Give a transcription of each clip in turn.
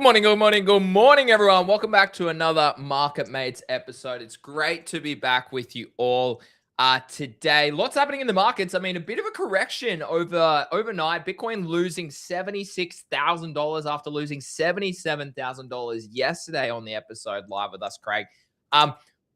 Good morning, good morning, good morning, everyone. Welcome back to another Market Mates episode. It's great to be back with you all today. Lots happening in the markets. I mean, a bit of a correction overnight. Bitcoin losing $76,000 after losing $77,000 yesterday on the episode live with us, Craig.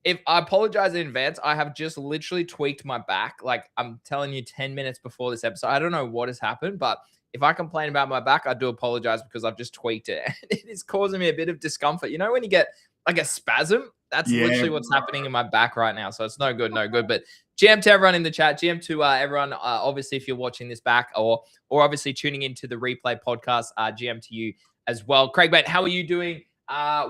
If I apologize in advance, I have just literally tweaked my back. Like I'm telling you 10 minutes before this episode. I don't know what has happened, but if I complain about my back, I do apologize because I've just tweaked it. And it is causing me a bit of discomfort. You know, when you get like a spasm, that's literally what's happening in my back right now. So it's no good, no good. But GM to everyone in the chat, GM to everyone, obviously, if you're watching this back or obviously tuning into the replay podcast, GM to you as well. Craig, mate, how are you doing?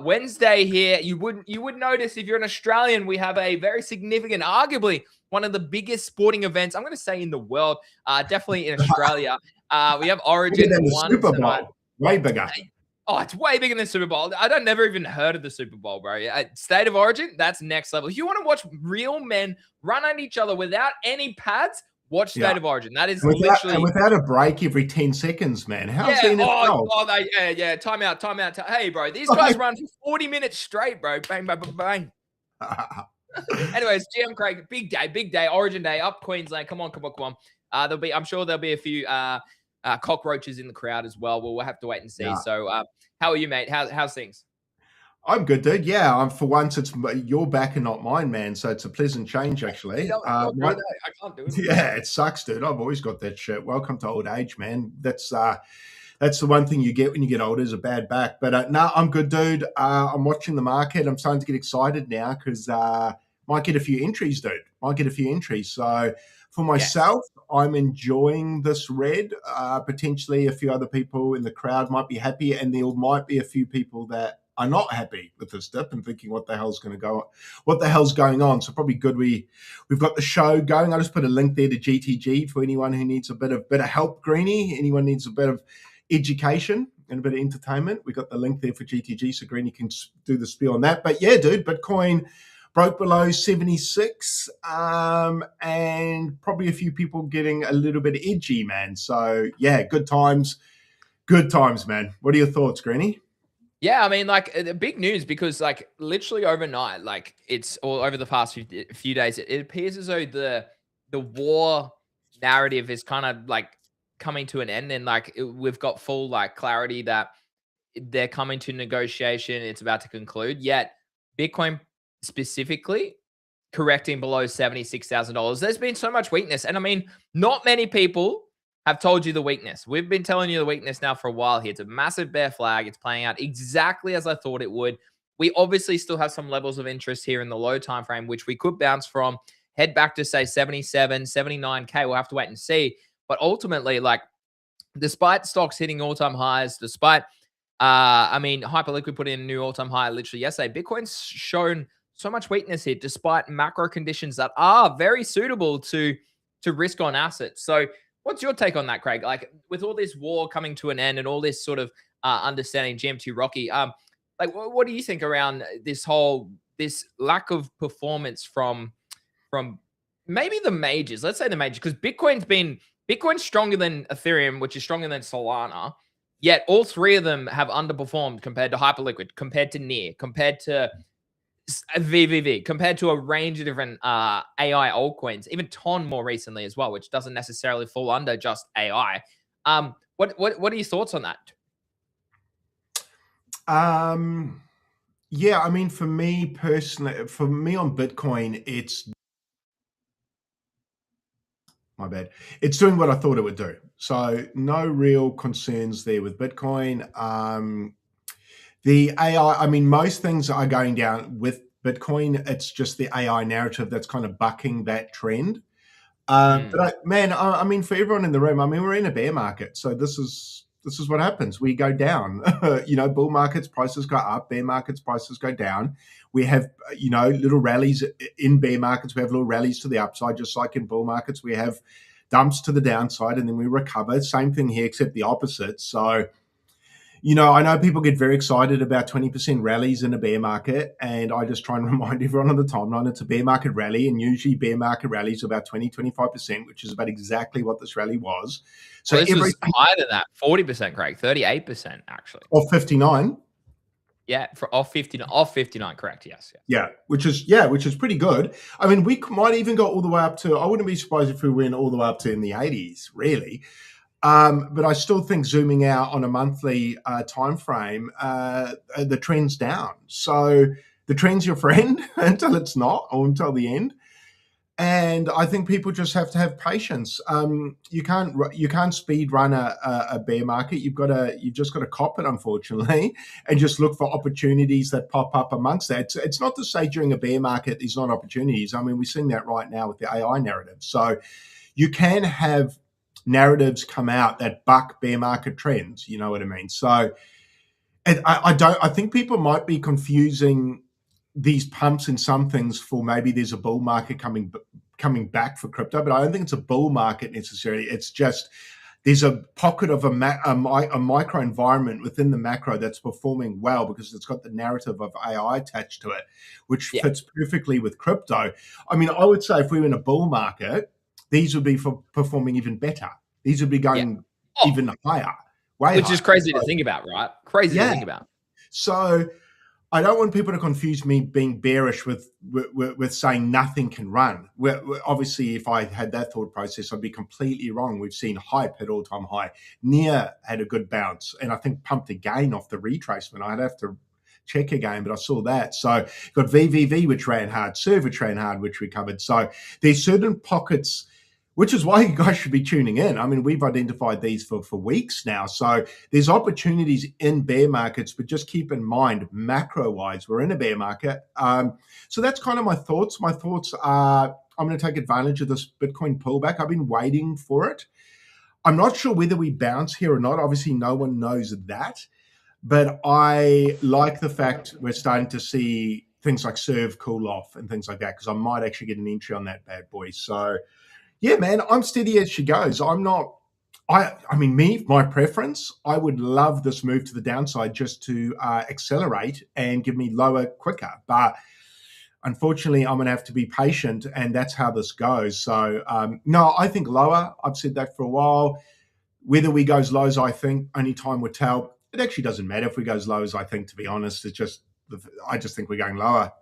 Wednesday here. You would notice if you're an Australian, we have a very significant, arguably one of the biggest sporting events, I'm going to say in the world, definitely in Australia. We have Origin one Super Bowl. tonight. Way bigger. Oh, it's way bigger than Super Bowl. I don't never even heard of the Super Bowl, bro. State of Origin, that's next level. If you want to watch real men run at each other without any pads, watch State of Origin. That is literally without a break every 10 seconds, man. How's the NFL? Time out. Hey, bro, these guys run for 40 minutes straight, bro. Bang, bang, bang, bang. Anyways, GM Craig, big day, Origin Day, up Queensland. Come on. I'm sure there'll be a few cockroaches in the crowd as well. We'll have to wait and see. Yeah. So, how are you, mate? How's things? I'm good, dude. Yeah, for once, it's your back and not mine, man. So it's a pleasant change, actually. I can't do it. Yeah, it sucks, dude. I've always got that shit. Welcome to old age, man. That's the one thing you get when you get older is a bad back. But no, I'm good, dude. I'm watching the market. I'm starting to get excited now because might get a few entries, dude. So for myself, I'm enjoying this red. Potentially a few other people in the crowd might be happy, and there might be a few people that are not happy with this dip and thinking what the hell's going on. So probably good we've got the show going. I'll just put a link there to GTG for anyone who needs a bit of help, Greenie. Anyone needs a bit of education and a bit of entertainment. We got the link there for GTG, so Greenie can do the spiel on that. But yeah, dude, Bitcoin broke below 76, and probably a few people getting a little bit edgy, man. So yeah, good times, man. What are your thoughts, Greenie? Yeah, I mean, like, big news because, like, literally overnight, like, it's all over the past few days, it appears as though the war narrative is kind of, like, coming to an end. And, like, we've got full, like, clarity that they're coming to negotiation. It's about to conclude. Yet, Bitcoin specifically correcting below $76,000. There's been so much weakness. And, I mean, not many people have told you the weakness. We've been telling you the weakness now for a while here. It's a massive bear flag. It's playing out exactly as I thought it would. We obviously still have some levels of interest here in the low time frame, which we could bounce from, head back to say 77, 79K. We'll have to wait and see. But ultimately, like, despite stocks hitting all-time highs, despite, I mean, Hyperliquid put in a new all-time high literally yesterday, Bitcoin's shown so much weakness here, despite macro conditions that are very suitable to risk on assets. So what's your take on that, Craig? Like, with all this war coming to an end and all this sort of understanding, GM2 Rocky, like, what do you think around this this lack of performance from maybe the majors? Let's say the majors, because Bitcoin's stronger than Ethereum, which is stronger than Solana. Yet all three of them have underperformed compared to Hyperliquid, compared to Near, compared to VVV, compared to a range of different AI altcoins, even TON more recently as well, which doesn't necessarily fall under just AI. What are your thoughts on that? Yeah, I mean, for me personally, on Bitcoin, it's my bad. It's doing what I thought it would do. So no real concerns there with Bitcoin. The AI, I mean, most things are going down with Bitcoin. It's just the AI narrative that's kind of bucking that trend. But I mean, for everyone in the room, I mean, we're in a bear market. So this is what happens. We go down. Bull markets, prices go up. Bear markets, prices go down. We have, little rallies in bear markets. We have little rallies to the upside, just like in bull markets. We have dumps to the downside, and then we recover. Same thing here, except the opposite. So, I know people get very excited about 20% rallies in a bear market, and I just try and remind everyone on the timeline it's a bear market rally, and usually bear market rallies are about 20-25%, which is about exactly what this rally was. So this was higher than that, 40%, Craig, 38% actually. Or 59. Yeah, for off 59, correct. Yes. Yeah, which is pretty good. I mean, we might even go all the way up to. I wouldn't be surprised if we went all the way up to in the 80s, really. But I still think zooming out on a monthly time frame, the trend's down. So the trend's your friend until it's not, or until the end. And I think people just have to have patience. You can't speed run a bear market. You've just got to cop it, unfortunately, and just look for opportunities that pop up amongst that. It's not to say during a bear market there's not opportunities. I mean, we're seeing that right now with the AI narrative. So you can have narratives come out that buck bear market trends. You know what I mean? So and I think people might be confusing these pumps in some things for maybe there's a bull market coming back for crypto, but I don't think it's a bull market necessarily. It's just there's a pocket of a micro environment within the macro that's performing well because it's got the narrative of AI attached to it, which fits perfectly with crypto. I mean, I would say if we were in a bull market, these would be performing even better. These would be going even higher. Which is crazy to think about, right? Crazy to think about. So I don't want people to confuse me being bearish with saying nothing can run. Obviously, if I had that thought process, I'd be completely wrong. We've seen hype at all-time high. Near had a good bounce, and I think pumped again off the retracement. I'd have to check again, but I saw that. So got VVV, which ran hard, Server ran hard, which recovered. So there's certain pockets, which is why you guys should be tuning in. I mean, we've identified these for weeks now. So there's opportunities in bear markets, but just keep in mind, macro-wise, we're in a bear market. So that's kind of my thoughts. My thoughts are I'm going to take advantage of this Bitcoin pullback. I've been waiting for it. I'm not sure whether we bounce here or not. Obviously, no one knows that. But I like the fact we're starting to see things like Serve cool off and things like that, because I might actually get an entry on that bad boy. So yeah, man, I'm steady as she goes. I'm not. I mean, my preference. I would love this move to the downside just to accelerate and give me lower quicker. But unfortunately, I'm going to have to be patient, and that's how this goes. So no, I think lower. I've said that for a while. Whether we go as low as I think, only time will tell. It actually doesn't matter if we go as low as I think. To be honest, I just think we're going lower.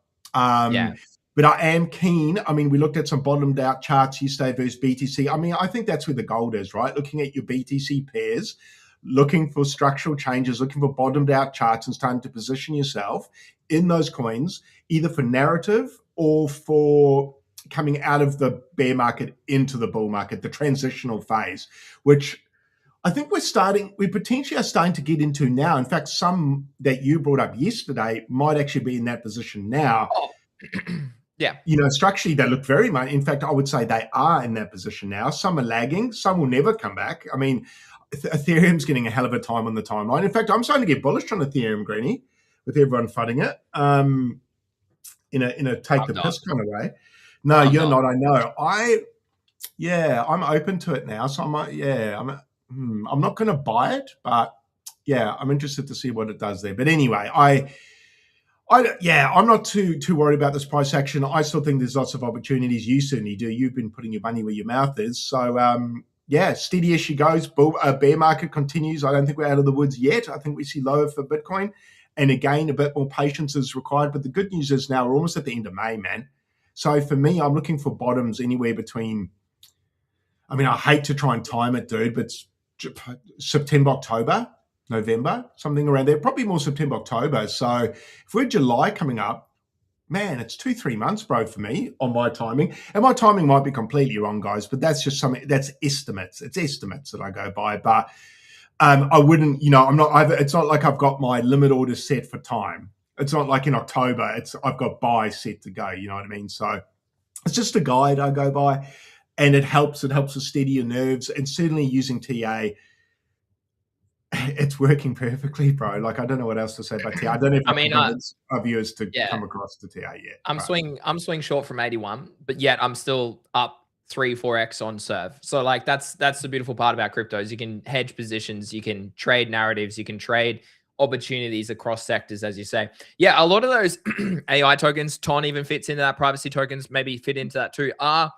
But I am keen. I mean, we looked at some bottomed out charts yesterday versus BTC. I mean, I think that's where the gold is, right? Looking at your BTC pairs, looking for structural changes, looking for bottomed out charts and starting to position yourself in those coins, either for narrative or for coming out of the bear market into the bull market, the transitional phase, which I think we potentially are starting to get into now. In fact, some that you brought up yesterday might actually be in that position now. Yeah. You know, structurally, they look very much. In fact, I would say they are in that position now. Some are lagging. Some will never come back. I mean, Ethereum's getting a hell of a time on the timeline. In fact, I'm starting to get bullish on Ethereum, Greeny, with everyone fudding it in a take the piss kind of way. No, you're not. I know. I'm open to it now. So I'm not going to buy it, but yeah, I'm interested to see what it does there. But anyway, I'm not too worried about this price action. I still think there's lots of opportunities. You certainly do. You've been putting your money where your mouth is. So, steady as she goes. Bear market continues. I don't think we're out of the woods yet. I think we see lower for Bitcoin. And again, a bit more patience is required. But the good news is now we're almost at the end of May, man. So for me, I'm looking for bottoms anywhere between, I mean, I hate to try and time it, dude, but September, October, November, something around there, probably more September, October. So if we're July coming up, man, it's 2-3 months, bro, for me on my timing. And my timing might be completely wrong, guys, but that's just that's estimates. It's estimates that I go by. But I wouldn't, it's not like I've got my limit order set for time. It's not like in October, I've got buy set to go, you know what I mean? So it's just a guide I go by, and it helps to steady your nerves, and certainly using TA, it's working perfectly, bro. Like, I don't know what else to say about TA. I don't know if I can convince our viewers to come across to TA yet. I'm swing short from 81, but yet I'm still up 3-4x on Serve. So like that's the beautiful part about cryptos. You can hedge positions, you can trade narratives, you can trade opportunities across sectors, as you say. Yeah, a lot of those AI tokens, TON even fits into that, privacy tokens maybe fit into that too, are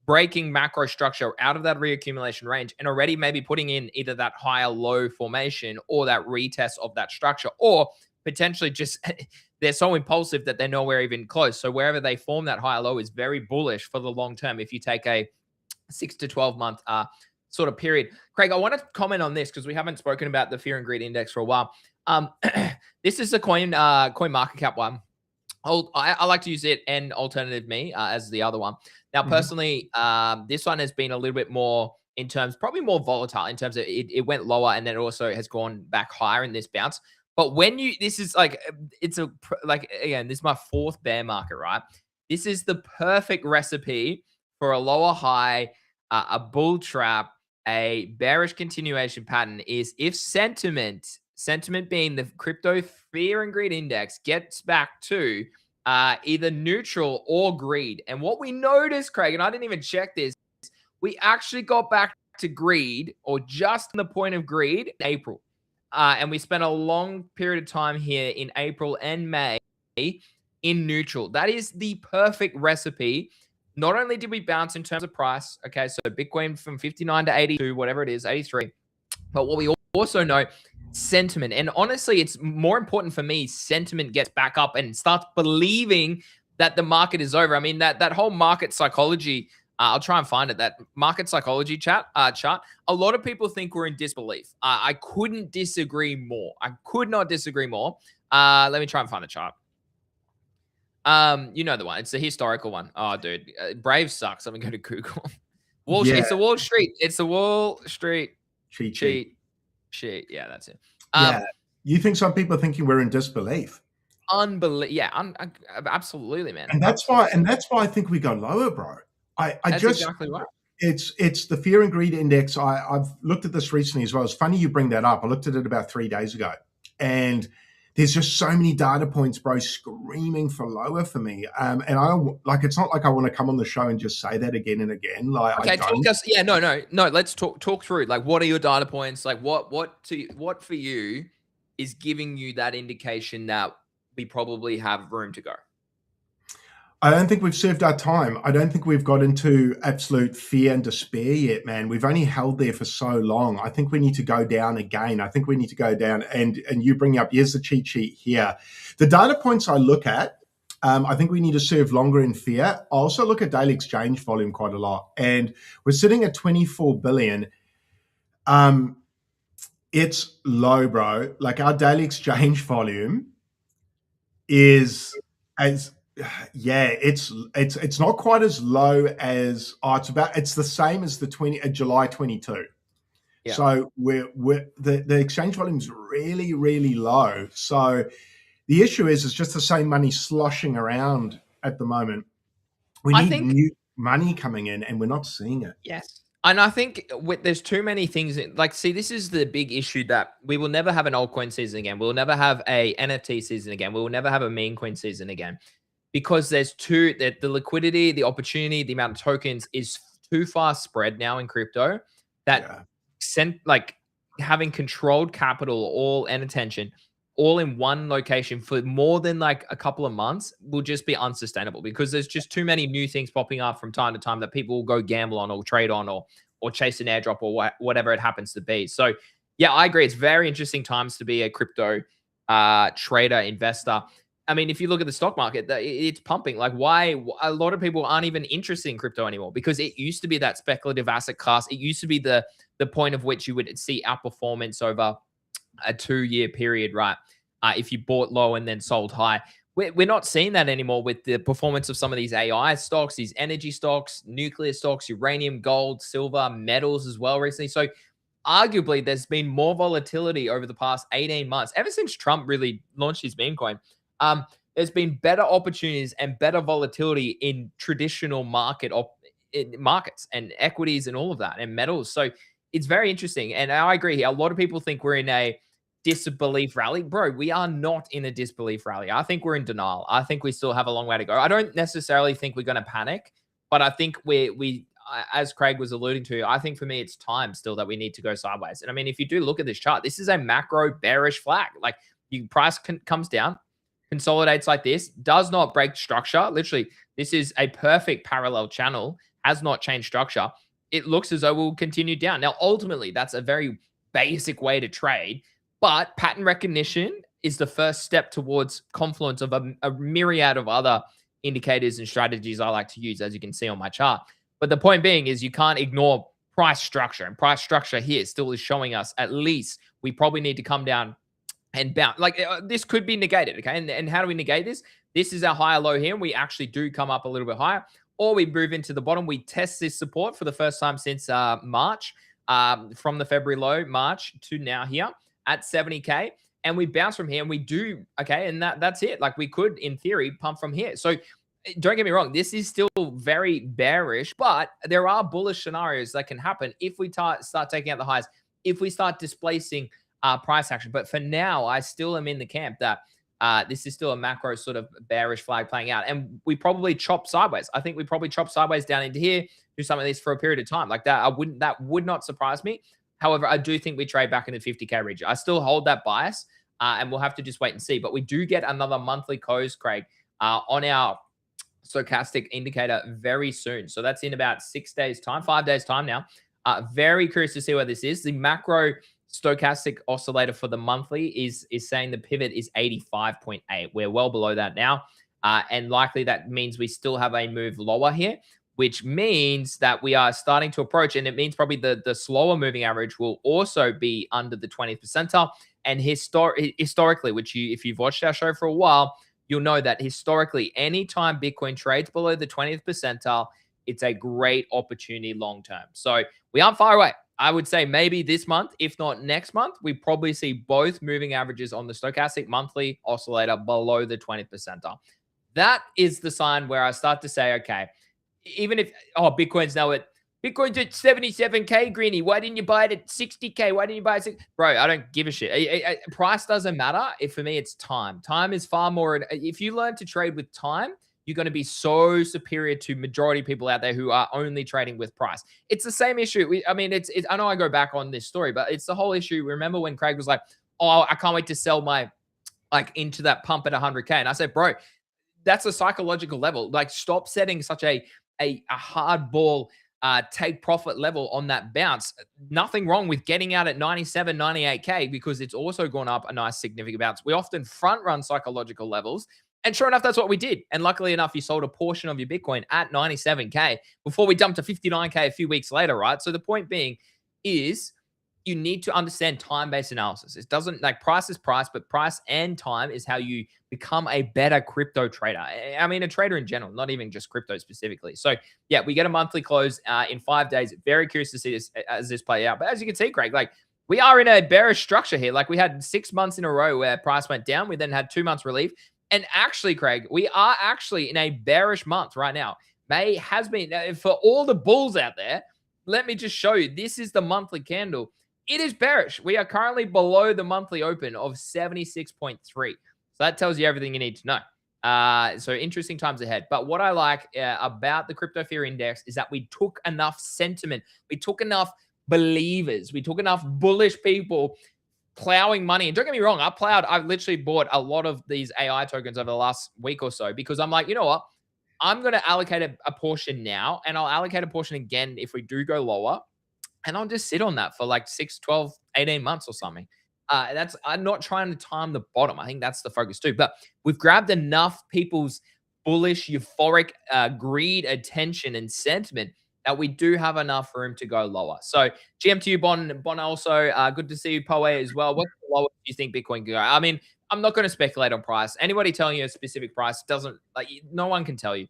breaking macro structure out of that reaccumulation range and already maybe putting in either that higher low formation or that retest of that structure, or potentially just they're so impulsive that they're nowhere even close. So wherever they form that higher low is very bullish for the long term if you take a 6 to 12 month sort of period. Craig, I want to comment on this because we haven't spoken about the fear and greed index for a while. This is the coin market cap one. I like to use it and alternative me as the other one. Now, personally, this one has been a little bit more in terms, probably more volatile in terms of it went lower and then it also has gone back higher in this bounce. But when this is like, again, this is my fourth bear market, right? This is the perfect recipe for a lower high, a bull trap, a bearish continuation pattern is if sentiment being the crypto fear and greed index gets back to either neutral or greed. And what we noticed, Craig, and I didn't even check this, we actually got back to greed or just the point of greed in April. And we spent a long period of time here in April and May in neutral. That is the perfect recipe. Not only did we bounce in terms of price, okay, so Bitcoin from 59 to 82, whatever it is, 83, but what we also know, sentiment. And honestly, it's more important for me, sentiment gets back up and starts believing that the market is over. I mean, that whole market psychology, I'll try and find it, that market psychology chart, a lot of people think we're in disbelief. I couldn't disagree more. I could not disagree more. Let me try and find the chart. You know the one. It's the historical one. Oh, dude. Brave sucks. I'm going to go to Google. It's the Wall Street. It's the Wall Street cheat sheet. Yeah, that's it. You think some people are thinking we're in disbelief? Unbelievable. Yeah, absolutely, man. And that's why I think we go lower, bro. That's exactly right. It's the fear and greed index. I've looked at this recently as well. It's funny you bring that up. I looked at it about 3 days ago, and there's just so many data points, bro, screaming for lower for me. And it's not like I want to come on the show and just say that again and again. Like, okay, talk us. Yeah, no. Let's talk through. Like, what are your data points? Like, what for you is giving you that indication that we probably have room to go? I don't think we've served our time. I don't think we've got into absolute fear and despair yet, man. We've only held there for so long. I think we need to go down again. I think we need to go down. And you bring up, here's the cheat sheet here. The data points I look at, I think we need to serve longer in fear. I also look at daily exchange volume quite a lot. And we're sitting at 24 billion. It's low, bro. Like, our daily exchange volume is it's not quite as low as it's the same as the July 22. Yeah. So the exchange volume is really, really low. So the issue is it's just the same money sloshing around at the moment. We need new money coming in, and we're not seeing it. Yes. And I think there's too many things. See, this is the big issue, that we will never have an altcoin season again. We'll never have a NFT season again. We will never have a meme coin season again. Because there's the liquidity, the opportunity, the amount of tokens is too far spread now in crypto that having controlled capital all and attention all in one location for more than like a couple of months will just be unsustainable, because there's just too many new things popping up from time to time that people will go gamble on or trade on or chase an airdrop or whatever it happens to be. So yeah, I agree. It's very interesting times to be a crypto trader, investor. I mean, if you look at the stock market, it's pumping. Like, why a lot of people aren't even interested in crypto anymore, because it used to be that speculative asset class. It used to be the point of which you would see outperformance over a 2-year period, right? If you bought low and then sold high. We're not seeing that anymore with the performance of some of these AI stocks, these energy stocks, nuclear stocks, uranium, gold, silver, metals as well recently. So arguably, there's been more volatility over the past 18 months, ever since Trump really launched his meme coin. There's been better opportunities and better volatility in traditional markets and equities and all of that, and metals. So it's very interesting. And I agree here. A lot of people think we're in a disbelief rally. Bro, we are not in a disbelief rally. I think we're in denial. I think we still have a long way to go. I don't necessarily think we're going to panic, but I think we as Craig was alluding to, I think for me, it's time still that we need to go sideways. And I mean, if you do look at this chart, this is a macro bearish flag. Like, price comes down, consolidates like this, does not break structure. Literally, this is a perfect parallel channel, has not changed structure. It looks as though we'll continue down. Now, ultimately, that's a very basic way to trade, but pattern recognition is the first step towards confluence of a myriad of other indicators and strategies I like to use, as you can see on my chart. But the point being is you can't ignore price structure, and price structure here still is showing us at least we probably need to come down and bounce. Like this could be negated, okay? And how do we negate this? This is our higher low here, and we actually do come up a little bit higher, or we move into the bottom. We test this support for the first time since March, from the February low, March to now here at 70K, and we bounce from here, and we do okay, and that's it. Like we could, in theory, pump from here. So don't get me wrong, this is still very bearish, but there are bullish scenarios that can happen if we start taking out the highs, if we start displacing price action. But for now, I still am in the camp that this is still a macro sort of bearish flag playing out. And we probably chop sideways. I think we probably chop sideways down into here, do some of this for a period of time. Like that, that would not surprise me. However, I do think we trade back in the 50K region. I still hold that bias, and we'll have to just wait and see. But we do get another monthly close, Craig, on our stochastic indicator very soon. So that's in about 6 days time, 5 days time now. Very curious to see where this is. The macro stochastic oscillator for the monthly is saying the pivot is 85.8. We're well below that now. And likely that means we still have a move lower here, which means that we are starting to approach, and it means probably the slower moving average will also be under the 20th percentile. And historically, which if you've watched our show for a while, you'll know that historically, anytime Bitcoin trades below the 20th percentile, it's a great opportunity long term. So we aren't far away. I would say maybe this month, if not next month, we probably see both moving averages on the stochastic monthly oscillator below the 20th percentile. That is the sign where I start to say, okay, even if, Bitcoin's at 77K, Greeny. Why didn't you buy it at 60K? Why didn't you buy it? Bro, I don't give a shit. Price doesn't matter. For me, it's time. Time is far more. If you learn to trade with time, you're going to be so superior to majority of people out there who are only trading with price. It's the same issue. I know I go back on this story, but it's the whole issue. Remember when Craig was like, oh, I can't wait to sell my, into that pump at 100K. And I said, bro, that's a psychological level. Like, stop setting such a hard ball, take profit level on that bounce. Nothing wrong with getting out at 97, 98K because it's also gone up a nice significant bounce. We often front run psychological levels. And sure enough, that's what we did. And luckily enough, you sold a portion of your Bitcoin at 97K before we dumped to 59K a few weeks later, right? So the point being is you need to understand time-based analysis. It doesn't, like, price is price, but price and time is how you become a better crypto trader. I mean, a trader in general, not even just crypto specifically. So yeah, we get a monthly close in 5 days. Very curious to see this as this play out. But as you can see, Craig, like, we are in a bearish structure here. Like, we had 6 months in a row where price went down. We then had 2 months relief. And actually, Craig, we are actually in a bearish month right now. May has been, for all the bulls out there, let me just show you. This is the monthly candle. It is bearish. We are currently below the monthly open of 76.3. So that tells you everything you need to know. So interesting times ahead. But what I like about the crypto fear index is that we took enough sentiment. We took enough believers. We took enough bullish people plowing money. And don't get me wrong, I've literally bought a lot of these AI tokens over the last week or so because I'm like, you know what? I'm going to allocate a portion now, and I'll allocate a portion again if we do go lower. And I'll just sit on that for like 6, 12, 18 months or something. I'm not trying to time the bottom. I think that's the focus too. But we've grabbed enough people's bullish, euphoric greed, attention, and sentiment that we do have enough room to go lower. So GM to you, Bon also, good to see you, Poe, as well. What's the lowest you think Bitcoin can go? I mean, I'm not going to speculate on price. Anybody telling you a specific price doesn't, like, no one can tell you.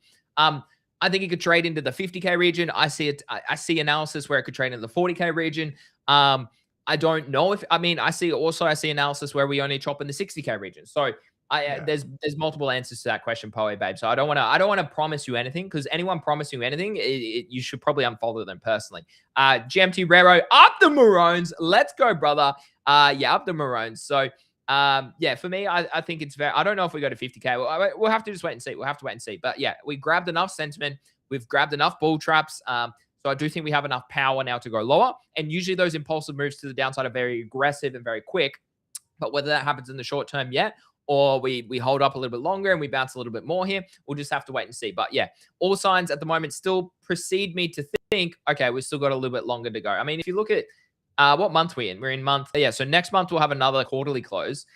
I think it could trade into the 50K region. I see analysis where it could trade into the 40K region. I don't know if, I see analysis where we only chop in the 60K region. So there's multiple answers to that question, Poe, babe. So I don't want to promise you anything, because anyone promising you anything, you should probably unfollow them personally. GMT Rero, up the Maroons. Let's go, brother. Up the Maroons. So for me, I think it's I don't know if we go to 50K. We'll have to just wait and see. We'll have to wait and see. But yeah, we grabbed enough sentiment. We've grabbed enough bull traps. So I do think we have enough power now to go lower. And usually those impulsive moves to the downside are very aggressive and very quick. But whether that happens in the short term yet, or we hold up a little bit longer and we bounce a little bit more here, we'll just have to wait and see. But yeah, all signs at the moment still precede me to think, okay, we've still got a little bit longer to go. I mean, if you look at what month we're in? We're in month, so next month we'll have another quarterly close.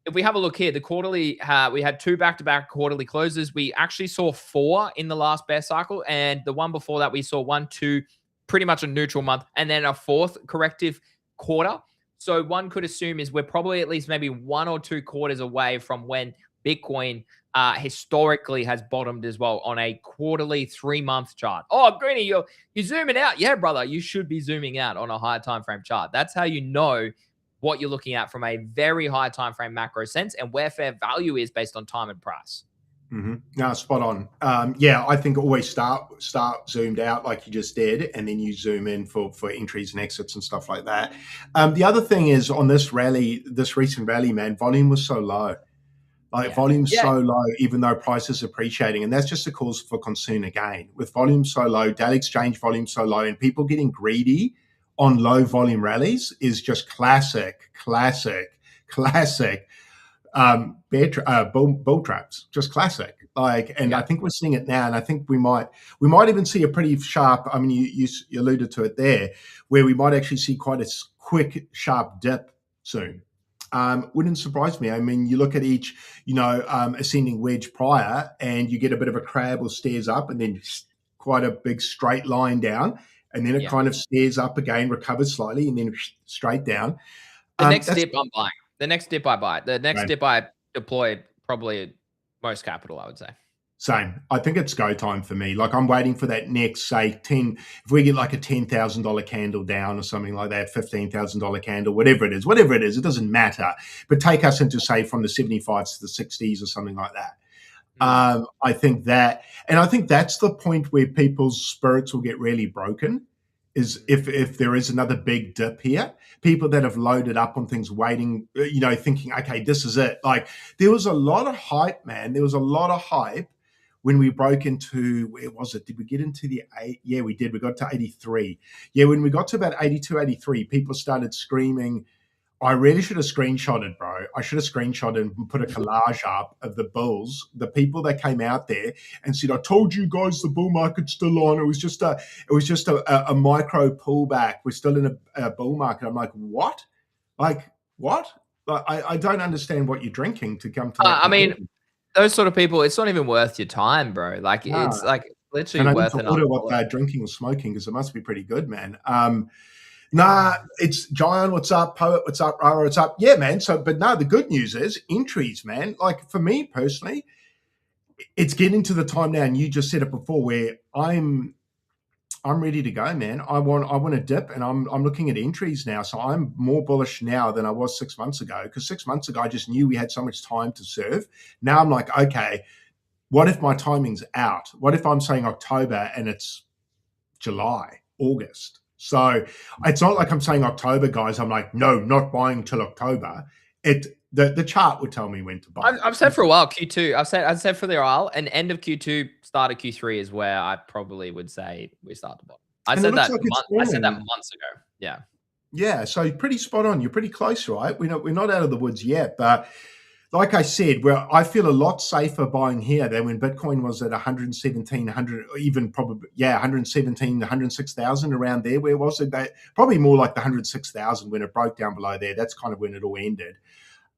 if we have a look here, the quarterly, we had 2 back-to-back quarterly closes. We actually saw 4 in the last bear cycle, and the one before that, we saw 1, 2, pretty much a neutral month, and then a 4th corrective quarter. So one could assume is we're probably at least maybe 1 or 2 quarters away from when Bitcoin historically has bottomed as well on a quarterly 3-month chart. Oh, Greeny, you're zooming out. Yeah, brother, you should be zooming out on a higher time frame chart. That's how you know what you're looking at from a very high time frame macro sense and where fair value is based on time and price. No, spot on. Yeah, I think always start zoomed out like you just did, and then you zoom in for entries and exits and stuff like that. The other thing is on this rally, this recent rally, man, volume was so low. Volume's so low, even though price is appreciating, and that's just a cause for concern again. With volume so low, daily exchange volume so low, and people getting greedy on low volume rallies is just classic bull traps, just classic. I think we're seeing it now, and I think we might even see a pretty sharp. I mean, you alluded to it there, where we might actually see quite a quick, sharp dip soon. Wouldn't surprise me. I mean, you look at each, ascending wedge prior, and you get a bit of a crab or stairs up, and then quite a big straight line down, and then it kind of stairs up again, recovers slightly, and then straight down. The next dip I'm buying. The next dip I buy. The next dip I deploy probably most capital, I would say. Same. I think it's go time for me. I'm waiting for that next, say, 10. If we get like a $10,000 candle down or something like that, $15,000 candle, whatever it is, it doesn't matter. But take us into, say, from the 75s to the 60s or something like that. I think that, and I think that's the point where people's spirits will get really broken. Is if there is another big dip here, people that have loaded up on things waiting, thinking, okay, this is it. There was a lot of hype, man. There was a lot of hype when we broke into, where was it? Did we get into the 8? Yeah, we did. We got to 83. Yeah, when we got to about 82, 83, people started screaming. I really should have screenshotted, bro. I should have screenshotted and put a collage up of the bulls, the people that came out there and said, "I told you guys the bull market's still on. It was just a micro pullback. We're still in a bull market." I'm like, what? What? I don't understand what you're drinking to come to that. I mean, those sort of people, it's not even worth your time, bro. It's literally worth enough. I need to order what they're drinking or smoking because it must be pretty good, man. Nah, it's John. What's up, Poet? What's up, Rara? What's up? Yeah, man. The good news is entries, man. For me personally, it's getting to the time now, and you just said it before, where I'm ready to go, man. I want to dip, and I'm looking at entries now. So I'm more bullish now than I was 6 months ago, because 6 months ago I just knew we had so much time to serve. Now I'm like, okay, what if my timing's out? What if I'm saying October and it's July, August? So it's not like I'm saying October, guys. I'm like, no, not buying till October. The chart would tell me when to buy. I've said for a while Q2. I've said for the while, and end of Q2, start of Q3 is where I probably would say we start to bottom. I said that months ago. Yeah. Yeah. So pretty spot on. You're pretty close, right? We're not out of the woods yet, but like I said, I feel a lot safer buying here than when Bitcoin was at 117, 100, even probably, 117, 106,000 around there. Where was it? Probably more like the 106,000 when it broke down below there. That's kind of when it all ended.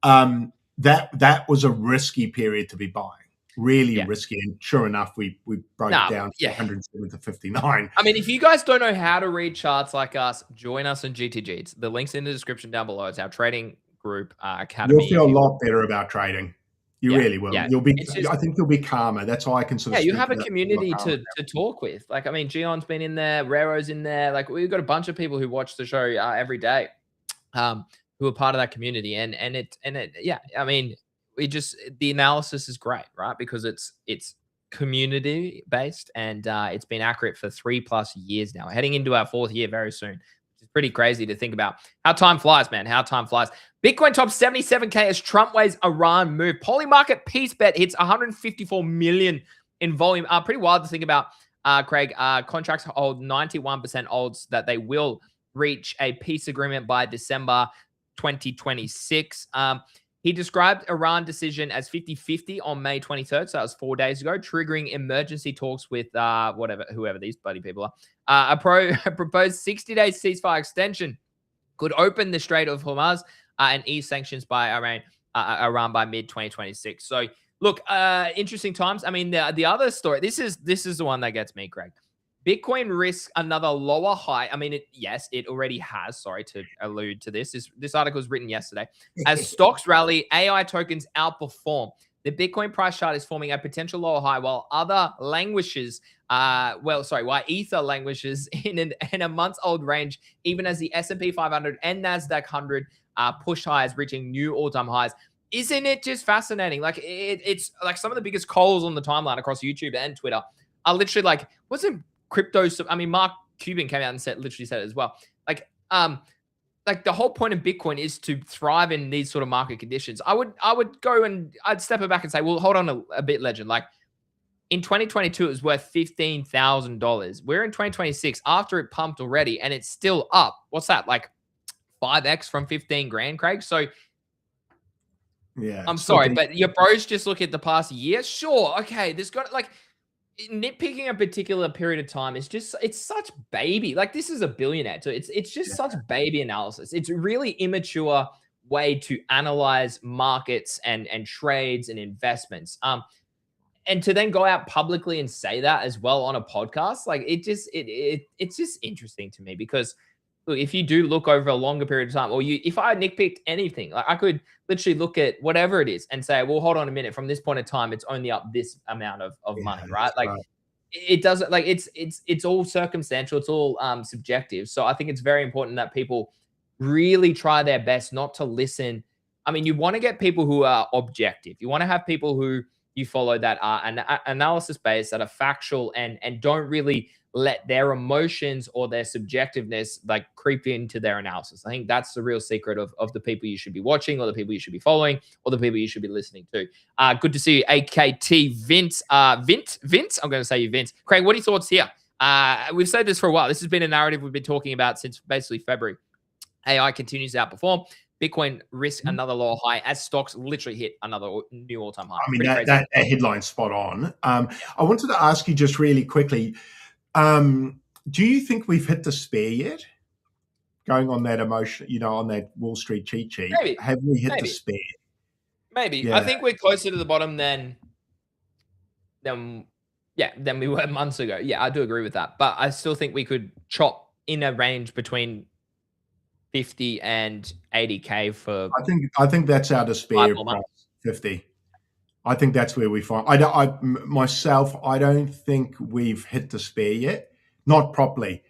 That was a risky period to be buying. Really risky. And sure enough, we broke down to 107 to 59. I mean, if you guys don't know how to read charts like us, join us in GTG. The link's in the description down below. It's our trading group academy. You'll feel a lot better about trading. You really will. You'll be. I think you'll be calmer. That's how I can sort of. Yeah, you have a community to talk with. I mean, Gion's been in there, Rero's in there. We've got a bunch of people who watch the show every day, who are part of that community, and I mean, the analysis is great, right? Because it's community based, and it's been accurate for 3+ years now. Heading into our 4th year very soon. It's pretty crazy to think about how time flies, man. How time flies. Bitcoin tops 77K as Trump weighs Iran move. Polymarket peace bet hits 154 million in volume. Pretty wild to think about, Craig. Contracts hold 91% odds that they will reach a peace agreement by December 2026. He described Iran decision as 50-50 on May 23rd, so that was 4 days ago, triggering emergency talks with whoever these bloody people are. A proposed 60-day ceasefire extension could open the Strait of Hormuz and ease sanctions by Iran. around by mid 2026. So look, interesting times. I mean, the other story. This is the one that gets me, Greg. Bitcoin risks another lower high. I mean, yes, it already has. Sorry to allude to this. This article was written yesterday. As stocks rally, AI tokens outperform. The Bitcoin price chart is forming a potential lower high, while other languishes, while Ether languishes in a months-old range, even as the S&P 500 and Nasdaq 100 push highs, reaching new all-time highs. Isn't it just fascinating? Like it's like some of the biggest calls on the timeline across YouTube and Twitter are literally like, wasn't crypto? I mean, Mark Cuban came out and literally said it as well. Like the whole point of Bitcoin is to thrive in these sort of market conditions. I would go and I'd step it back and say, well, hold on a bit, legend. Like in 2022, it was worth $15,000. We're in 2026 after it pumped already, and it's still up. What's that? Like 5x from 15 grand, Craig? So yeah, I'm sorry, but your bros just look at the past year. Sure, okay, there's got like nitpicking a particular period of time is just it's such baby. Like this is a billionaire, so it's just such baby analysis. It's a really immature way to analyze markets and trades and investments. And to then go out publicly and say that as well on a podcast, like it's just interesting to me because look, if you do look over a longer period of time, or if I nitpicked anything, like I could literally look at whatever it is and say, well, hold on a minute, from this point in time, it's only up this amount of money, right? Like it doesn't like it's all circumstantial, it's all subjective. So I think it's very important that people really try their best not to listen. I mean, you want to get people who are objective. You want to have people who you follow that are analysis based, that are factual, and don't really let their emotions or their subjectiveness like creep into their analysis. I think that's the real secret of the people you should be watching, or the people you should be following, or the people you should be listening to. Good to see you, AKT Vince. Vince. I'm going to say you, Vince. Craig, what are your thoughts here? We've said this for a while. This has been a narrative we've been talking about since basically February. AI continues to outperform. Bitcoin risks another lower high as stocks literally hit another new all-time high. I mean, that headline's spot on. I wanted to ask you just really quickly, do you think we've hit the spare yet? Going on that emotion, on that Wall Street cheat sheet, Maybe. have we hit the spare? Maybe. Yeah. I think we're closer to the bottom than we were months ago. Yeah, I do agree with that. But I still think we could chop in a range between 50 and 80K for. I think that's our despair price, 50. I think that's where we find. I don't think we've hit despair yet, not properly.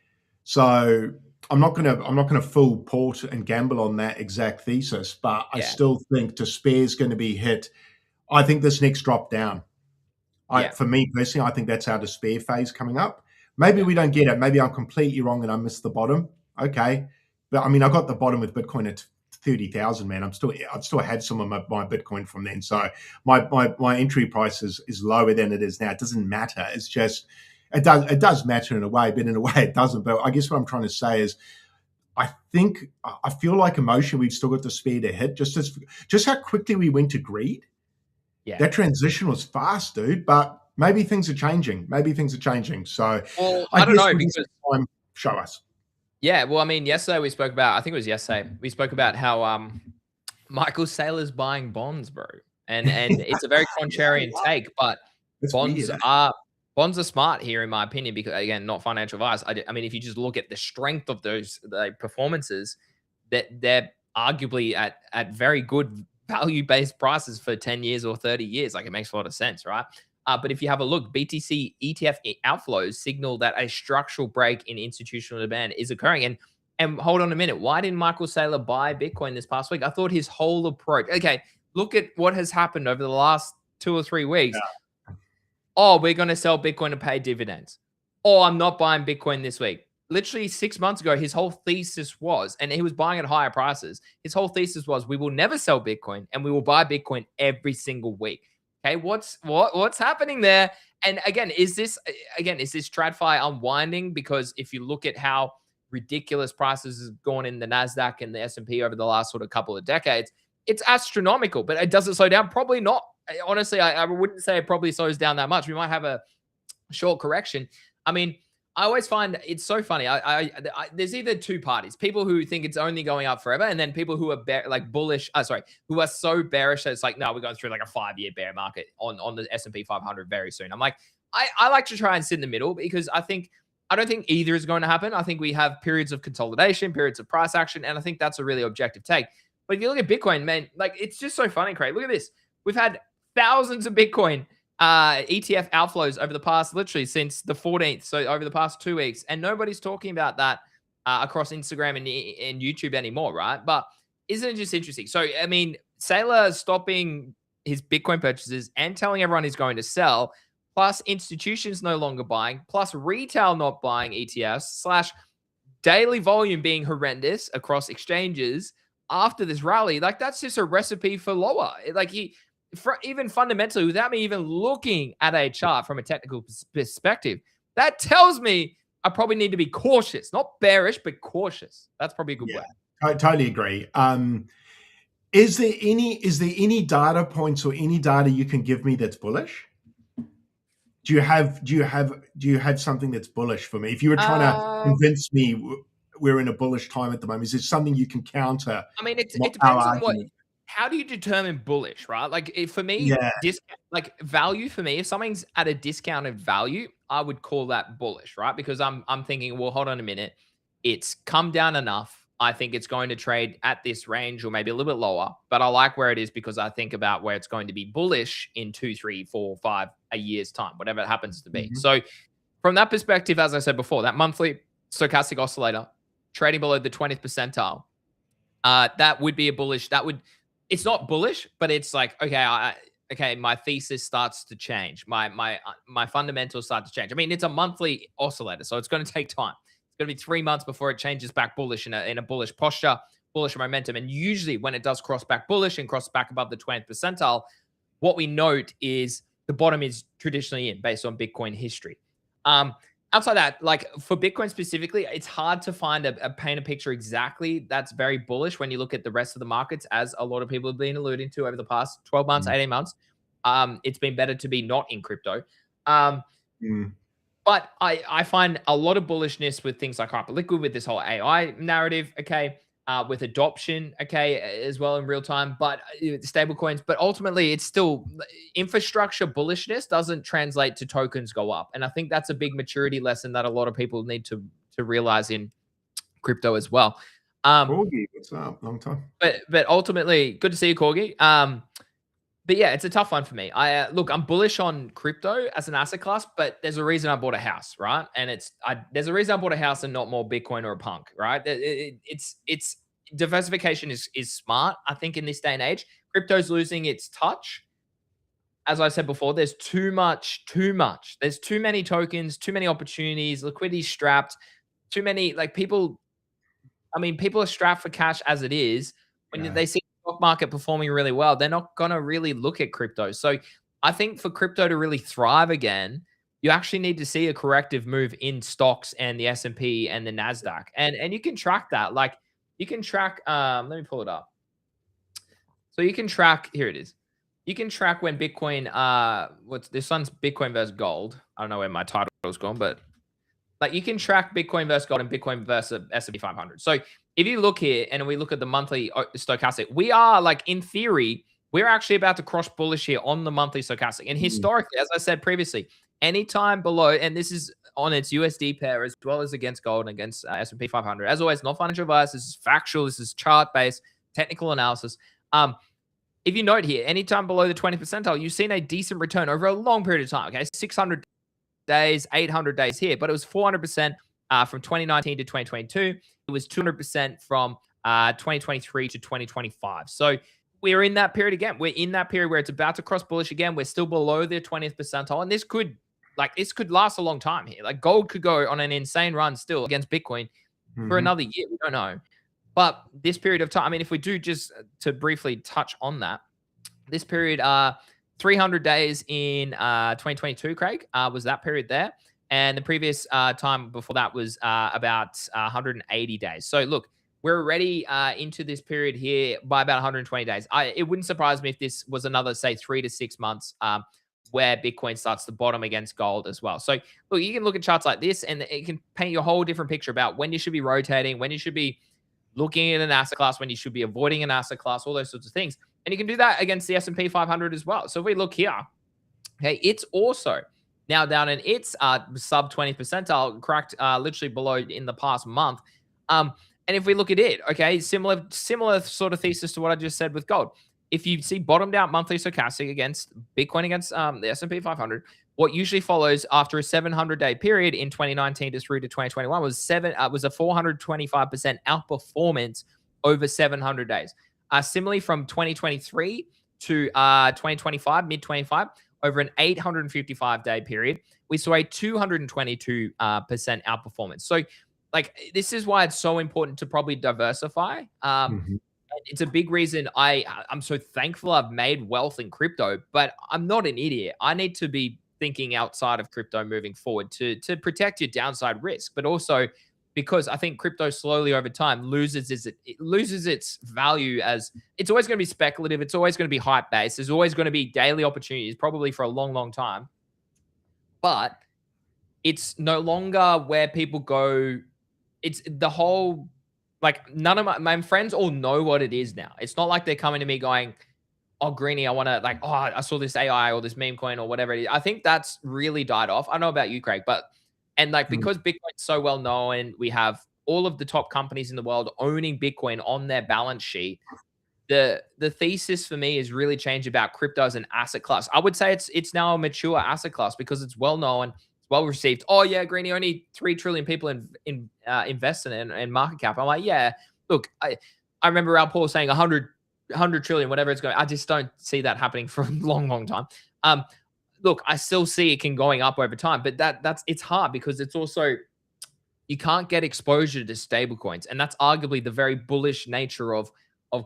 So I'm not gonna full port and gamble on that exact thesis, but I still think despair is going to be hit. I think this next drop down. For me personally, I think that's our despair phase coming up. Maybe we don't get it. Maybe I'm completely wrong and I missed the bottom. Okay. But I mean, I got the bottom with Bitcoin at 30,000, man. I've still had some of my Bitcoin from then. So my entry price is lower than it is now. It doesn't matter. It's just, it does matter in a way, but in a way it doesn't. But I guess what I'm trying to say is, I feel like emotion, we've still got the speed to hit. Just how quickly we went to greed. Yeah. That transition was fast, dude. But maybe things are changing. So I don't know, because time, show us. Yeah, well, I mean, yesterday we spoke about, I think it was yesterday, we spoke about how Michael Saylor's buying bonds, bro. And it's a very contrarian take, but bonds are smart here, in my opinion, because, again, not financial advice. I mean, if you just look at the strength of those performances, that they're arguably at very good value-based prices for 10 years or 30 years. Like, it makes a lot of sense, right? But if you have a look, BTC ETF outflows signal that a structural break in institutional demand is occurring. And hold on a minute. Why didn't Michael Saylor buy Bitcoin this past week? I thought his whole approach. Okay, look at what has happened over the last 2 or 3 weeks. Yeah. Oh, we're going to sell Bitcoin to pay dividends. Oh, I'm not buying Bitcoin this week. Literally 6 months ago, his whole thesis was, and he was buying at higher prices. His whole thesis was, we will never sell Bitcoin and we will buy Bitcoin every single week. Okay, what's happening there? And again, is this TradFi unwinding? Because if you look at how ridiculous prices have gone in the Nasdaq and the S&P over the last sort of couple of decades, it's astronomical. But it doesn't slow down. Probably not. Honestly, I wouldn't say it probably slows down that much. We might have a short correction. I mean, I always find it's so funny. There's either two parties: people who think it's only going up forever, and then people who are like bullish. Sorry, who are so bearish that it's like, no, we're going through like a 5-year bear market on the S&P 500 very soon. I'm like, I like to try and sit in the middle because I don't think either is going to happen. I think we have periods of consolidation, periods of price action, and I think that's a really objective take. But if you look at Bitcoin, man, like it's just so funny, Craig. Look at this. We've had thousands of Bitcoin ETF outflows over the past, literally since the 14th. So over the past 2 weeks, and nobody's talking about that across Instagram and YouTube anymore, right? But isn't it just interesting? So I mean, Saylor stopping his Bitcoin purchases and telling everyone he's going to sell, plus institutions no longer buying, plus retail not buying ETFs, slash daily volume being horrendous across exchanges after this rally. Like that's just a recipe for lower. Like even fundamentally, without me even looking at a chart from a technical perspective, that tells me I probably need to be cautious, not bearish, but cautious. That's probably a good word. I totally agree. Is there any data points or any data you can give me that's bullish? Do you have something that's bullish for me? If you were trying to convince me we're in a bullish time at the moment, is there something you can counter? I mean, it depends on what. How do you determine bullish, right? Like for me, like value for me, if something's at a discounted value, I would call that bullish, right? Because I'm thinking, well, hold on a minute, it's come down enough. I think it's going to trade at this range or maybe a little bit lower, but I like where it is because I think about where it's going to be bullish in 2, 3, 4, 5 a year's time, whatever it happens to be. So from that perspective, as I said before, that monthly stochastic oscillator trading below the 20th percentile, that would be a bullish. It's not bullish, but it's like, okay, my thesis starts to change. My fundamentals start to change. I mean, it's a monthly oscillator, so it's going to take time. It's going to be 3 months before it changes back bullish in a bullish posture, bullish momentum. And usually when it does cross back bullish and cross back above the 20th percentile, what we note is the bottom is traditionally in based on Bitcoin history. Outside that, like for Bitcoin specifically, it's hard to find a paint a picture exactly that's very bullish when you look at the rest of the markets, as a lot of people have been alluding to over the past 12 months, 18 months. It's been better to be not in crypto. But I find a lot of bullishness with things like Hyperliquid, with this whole AI narrative, with adoption, as well in real time, but stable coins. But ultimately, it's still infrastructure bullishness doesn't translate to tokens go up. And I think that's a big maturity lesson that a lot of people need to realize in crypto as well. Corgi, what's up? Long time. But ultimately, good to see you, Corgi. But yeah, it's a tough one for me. Look, I'm bullish on crypto as an asset class, but there's a reason I bought a house, right? And there's a reason I bought a house and not more Bitcoin or a punk, right? It's diversification is smart. I think in this day and age, crypto's losing its touch. As I said before, there's too much. There's too many tokens, too many opportunities, liquidity strapped, too many people. I mean, people are strapped for cash as it is. When they see the stock market performing really well, they're not going to really look at crypto. So I think for crypto to really thrive again, you actually need to see a corrective move in stocks and the S&P and the NASDAQ. And you can track that. Like you can track, let me pull it up. So you can track, here it is. You can track when Bitcoin, this one's Bitcoin versus gold. I don't know where my title is gone, but like you can track Bitcoin versus gold and Bitcoin versus S&P 500. So if you look here and we look at the monthly stochastic, we are like, in theory, we're actually about to cross bullish here on the monthly stochastic. And historically, as I said previously, anytime below, and this is on its USD pair as well as against gold and against S&P 500. As always, not financial advice. This is factual. This is chart-based, technical analysis. If you note here, anytime below the 20th percentile, you've seen a decent return over a long period of time. 600 days, 800 days here, but it was 400% from 2019 to 2022. It was 200% from 2023 to 2025. So we're in that period again. We're in that period where it's about to cross bullish again. We're still below the 20th percentile, and this could last a long time here. Like gold could go on an insane run still against Bitcoin for another year. We don't know. But this period of time, I mean, if we do just to briefly touch on that, this period, 300 days in 2022, Craig, was that period there. And the previous time before that was about 180 days. So look, we're already into this period here by about 120 days. It wouldn't surprise me if this was another, say, 3 to 6 months where Bitcoin starts to bottom against gold as well. So look, you can look at charts like this and it can paint you a whole different picture about when you should be rotating, when you should be looking at an asset class, when you should be avoiding an asset class, all those sorts of things. And you can do that against the S&P 500 as well. So if we look here, okay, it's also now down in its sub 20 percentile, cracked literally below in the past month. And if we look at it, okay, similar sort of thesis to what I just said with gold. If you see bottomed out monthly stochastic against Bitcoin against the S&P 500, what usually follows after a 700-day period in 2019 to through to 2021 was a 425% outperformance over 700 days. Similarly, from 2023 to 2025, mid 25, over an 855-day period, we saw a 222% outperformance. So, like, this is why it's so important to probably diversify. It's a big reason I'm so thankful I've made wealth in crypto, but I'm not an idiot. I need to be thinking outside of crypto moving forward to protect your downside risk, but also because I think crypto slowly over time loses its value, as it's always going to be speculative. It's always going to be hype based. There's always going to be daily opportunities, probably for a long, long time. But it's no longer where people go. It's the whole, like, none of my friends all know what it is now. It's not like they're coming to me going, "Oh, Greeny, I want to, like, oh, I saw this AI or this meme coin or whatever it is." I think that's really died off. I don't know about you, Craig, but because Bitcoin's so well known, we have all of the top companies in the world owning Bitcoin on their balance sheet. The thesis for me is really changed about crypto as an asset class. I would say it's now a mature asset class because it's well known, it's well received. Oh yeah, Greeny, only 3 trillion people invest in it and market cap. I'm like, yeah, look, I remember Raul Paul saying 100 trillion, whatever it's going. I just don't see that happening for a long, long time. Look, I still see it can going up over time, but it's hard because it's also, you can't get exposure to stable coins, and that's arguably the very bullish nature of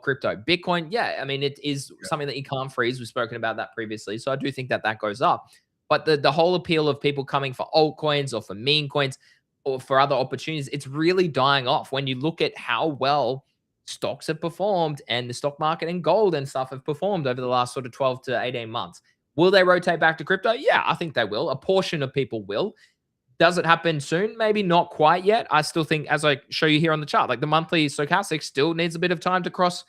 crypto. Bitcoin, yeah, I mean, it is something that you can't freeze. We've spoken about that previously, so I do think that goes up. But the whole appeal of people coming for altcoins or for meme coins or for other opportunities, it's really dying off when you look at how well stocks have performed and the stock market and gold and stuff have performed over the last sort of 12 to 18 months. Will they rotate back to crypto? Yeah, I think they will. A portion of people will. Does it happen soon? Maybe not quite yet. I still think, as I show you here on the chart, like the monthly stochastic still needs a bit of time to cross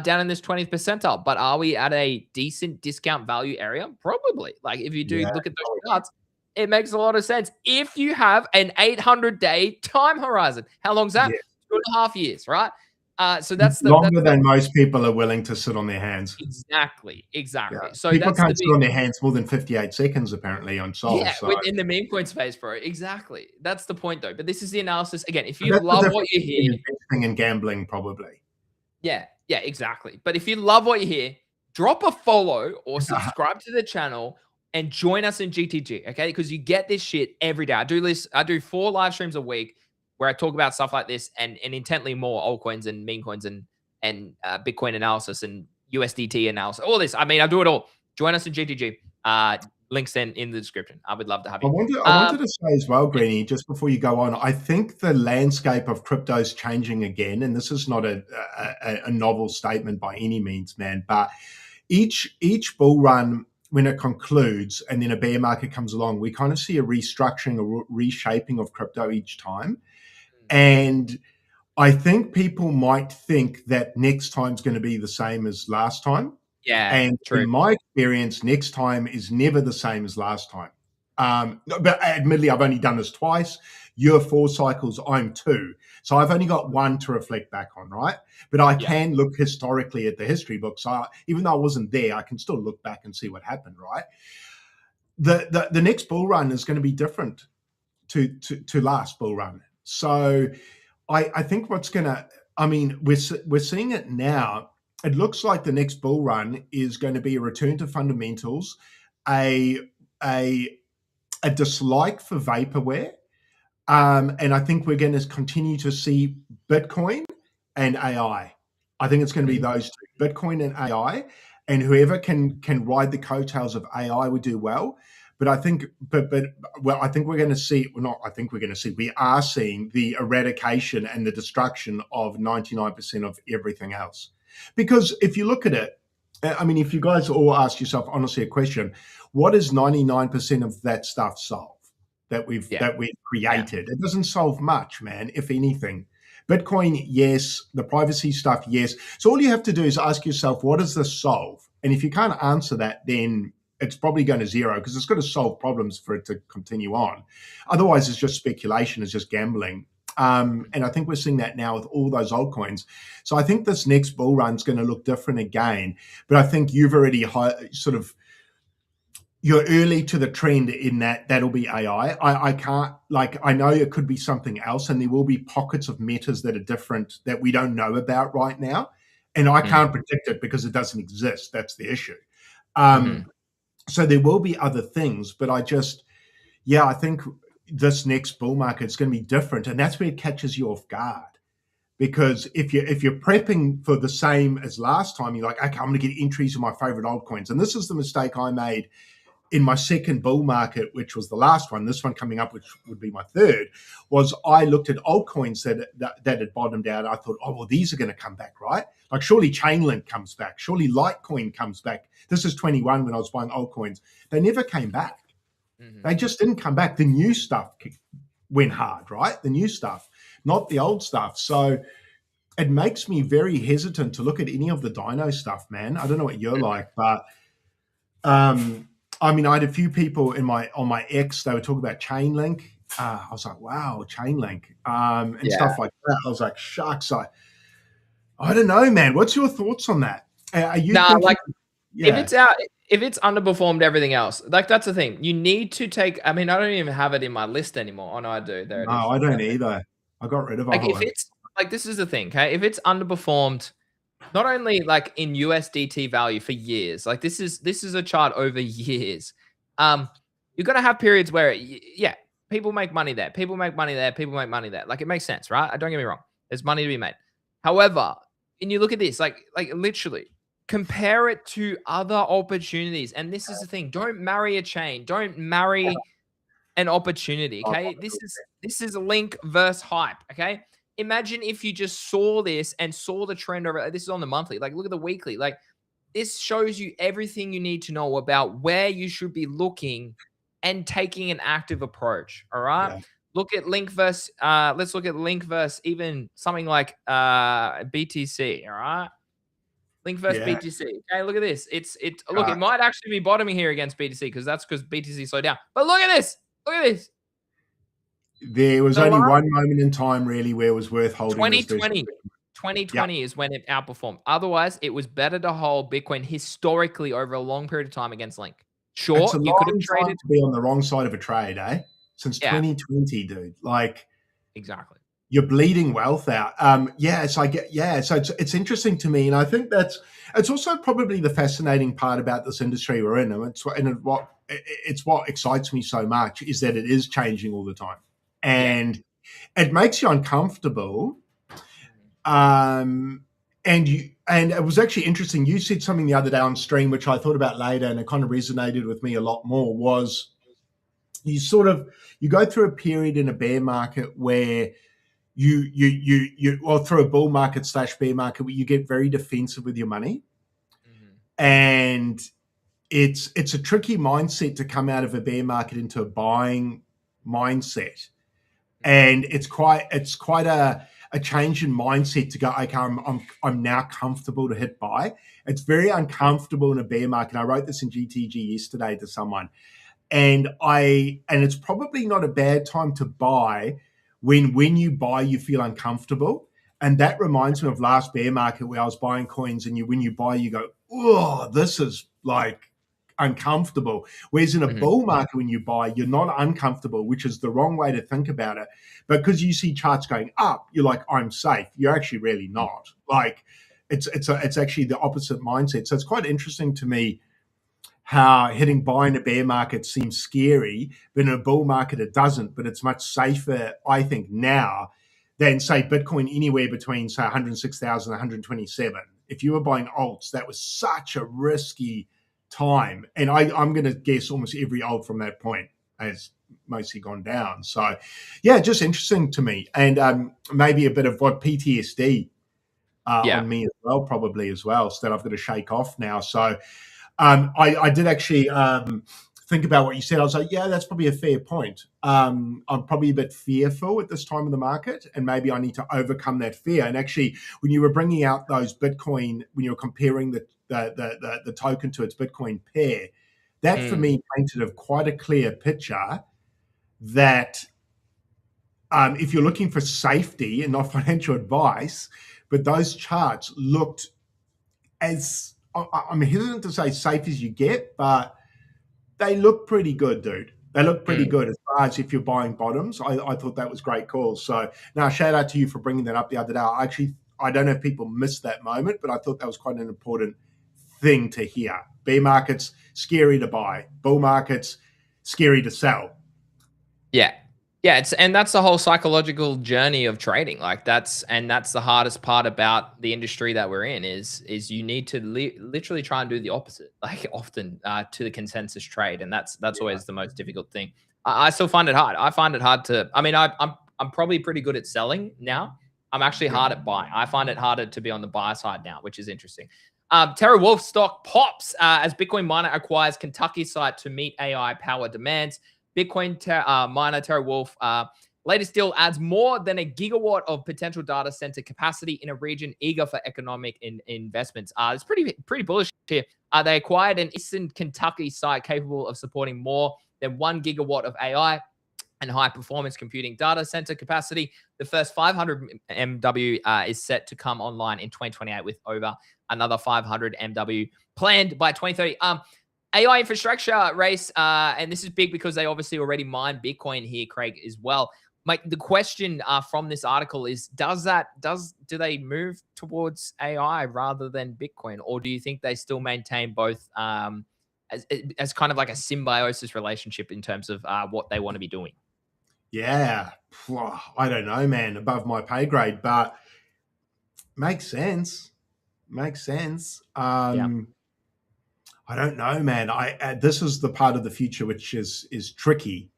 down in this 20th percentile. But are we at a decent discount value area? Probably. Like, if you do look at those charts, it makes a lot of sense. If you have an 800-day time horizon, how long's that? 2.5 years, right? So that's longer than most people are willing to sit on their hands. Exactly. Yeah. So people can't sit on their hands more than 58 seconds apparently on Sol. Yeah, so. within the meme coin space, bro. Exactly. That's the point, though. But this is the analysis. Again, if you love what you hear, investing and gambling, probably. Yeah, exactly. But if you love what you hear, drop a follow or subscribe to the channel and join us in GTG, okay? Because you get this shit every day. I do 4 live streams a week where I talk about stuff like this and intently more altcoins and meme coins and Bitcoin analysis and USDT analysis. All this. I mean, I do it all. Join us in GTG. Links in the description. I would love to have you. I wanted to say as well, Greeny, just before you go on, I think the landscape of crypto is changing again, and this is not a novel statement by any means, man. But each bull run, when it concludes and then a bear market comes along, we kind of see a restructuring or reshaping of crypto each time. And I think people might think that next time's going to be the same as last time. Yeah, and true. In my experience, next time is never the same as last time. But admittedly, I've only done this twice. You're 4 cycles, I'm 2. So I've only got 1 to reflect back on, right? But I can look historically at the history books. Even though I wasn't there, I can still look back and see what happened, right? The next bull run is going to be different to last bull run. So I think what's going to, I mean, we're seeing it now. It looks like the next bull run is going to be a return to fundamentals, a dislike for vaporware, and I think we're going to continue to see Bitcoin and AI. I think it's going to be those two, Bitcoin and AI, and whoever can ride the coattails of AI would do well. But I think, I think we're going to see. Well, not. I think we're going to see. We are seeing the eradication and the destruction of 99% of everything else. Because if you look at it, I mean, if you guys all ask yourself honestly a question, what does 99% of that stuff solve Yeah. that we've Yeah. created? It doesn't solve much, man, if anything. Bitcoin, yes. The privacy stuff, yes. So all you have to do is ask yourself, what does this solve? And if you can't answer that, then it's probably going to zero because it's got to solve problems for it to continue on. Otherwise, it's just speculation, it's just gambling. And I think we're seeing that now with all those altcoins. So I think this next bull run is going to look different again. But I think you've already you're early to the trend in that'll be AI. I can't, like, I know it could be something else, and there will be pockets of metas that are different that we don't know about right now. And I can't predict it because it doesn't exist. That's the issue. So there will be other things, but I think this next bull market is going to be different, and that's where it catches you off guard. Because if you're prepping for the same as last time, you're like, okay, I'm going to get entries in my favorite altcoins, and this is the mistake I made in my second bull market, which was the last one. This one coming up, which would be my third, was I looked at altcoins that had bottomed out. I thought, oh well, these are going to come back, right? Like surely Chainlink comes back, surely Litecoin comes back. This is 21 when I was buying altcoins. They never came back. They just didn't come back. The new stuff went hard, right? The new stuff, not the old stuff. So it makes me very hesitant to look at any of the Dino stuff, man. I don't know what you're like, but I mean, I had a few people on my X. They were talking about Chainlink. I was like, wow, Chainlink, and stuff like that. I was like, shucks. I don't know, man. What's your thoughts on that? Are you thinking? Like Yeah. if it's underperformed everything else, like that's the thing. You need to take. I mean, I don't even have it in my list anymore. Oh no, I do. There it is. No, I don't either. I got rid of a Like whole if it's like this is the thing, okay? If it's underperformed, not only like in USDT value for years, like this is a chart over years. You're gonna have periods where yeah, people make money there, people make money there, people make money there. Like it makes sense, right? Don't get me wrong. There's money to be made. However, and you look at this, like literally compare it to other opportunities. And this is the thing: don't marry a chain, don't marry an opportunity. Okay, this is link versus hype. Okay, imagine if you just saw this and saw the trend over. This is on the monthly. Like look at the weekly. Like this shows you everything you need to know about where you should be looking and taking an active approach. All right. Yeah. Look at link versus. Let's look at link versus even something like BTC. All right. Link versus Yeah. BTC. Okay, look at this. Look, it might actually be bottoming here against BTC because BTC slowed down. But look at this. Look at this. There was only one moment in time really where it was worth holding. 2020 is when it outperformed. Otherwise, it was better to hold Bitcoin historically over a long period of time against Link. Sure, it's a you could have long time traded to be on the wrong side of a trade, eh? Since 2020, dude. Like exactly. You're bleeding wealth out. So it's interesting to me, and I think it's also probably the fascinating part about this industry we're in, and it's what excites me so much is that it is changing all the time, and it makes you uncomfortable. And it was actually interesting. You said something the other day on stream, which I thought about later, and it kind of resonated with me a lot more. Was you go through a period in a bear market where or through a bull market / bear market where you get very defensive with your money, and it's a tricky mindset to come out of a bear market into a buying mindset, and it's quite a change in mindset to go, okay, I'm now comfortable to hit buy. It's very uncomfortable in a bear market. I wrote this in GTG yesterday to someone, and it's probably not a bad time to buy when you buy you feel uncomfortable. And that reminds me of last bear market where I was buying coins, and when you buy you go, oh, this is like uncomfortable. Whereas in a bull market, when you buy, you're not uncomfortable, which is the wrong way to think about it. But because you see charts going up, you're like, I'm safe. You're actually really not. Like it's actually the opposite mindset. So it's quite interesting to me how hitting buy in a bear market seems scary, but in a bull market it doesn't. But it's much safer, I think, now than say Bitcoin anywhere between say 106,000 and 127. If you were buying alts, that was such a risky time. And I'm going to guess almost every alt from that point has mostly gone down. So yeah, just interesting to me. And maybe a bit of what PTSD on me as well, probably as well. So that I've got to shake off now. So I did actually think about what you said. I was like, yeah, that's probably a fair point. I'm probably a bit fearful at this time of the market, and maybe I need to overcome that fear. And actually, when you were bringing out those Bitcoin, when you were comparing the token to its Bitcoin pair, that for me painted quite a clear picture that if you're looking for safety and not financial advice, but those charts looked as, I'm hesitant to say safe as you get, but they look pretty good, dude. They look pretty good as far as if you're buying bottoms. I thought that was great calls. So now shout out to you for bringing that up the other day. I don't know if people missed that moment, but I thought that was quite an important thing to hear. Bear markets, scary to buy. Bull markets, scary to sell. Yeah. Yeah, and that's the whole psychological journey of trading. Like that's the hardest part about the industry that we're in is you need to literally try and do the opposite, like often to the consensus trade, and that's always the most difficult thing. I still find it hard. I find it hard to. I mean, I'm probably pretty good at selling now. I'm actually hard at buying. I find it harder to be on the buy side now, which is interesting. Terra Wolf stock pops as Bitcoin miner acquires Kentucky site to meet AI power demands. Bitcoin miner Terra Wolf latest deal adds more than a gigawatt of potential data center capacity in a region eager for economic investments. It's pretty bullish here. They acquired an Eastern Kentucky site capable of supporting more than 1 gigawatt of AI and high performance computing data center capacity. The first 500 MW is set to come online in 2028 with over another 500 MW planned by 2030. AI infrastructure race, and this is big because they obviously already mine Bitcoin here, Craig, as well. Mike, the question from this article is: do they move towards AI rather than Bitcoin, or do you think they still maintain both as kind of like a symbiosis relationship in terms of what they want to be doing? Yeah, I don't know, man. Above my pay grade, but makes sense. Makes sense. I don't know, man. This is the part of the future which is tricky.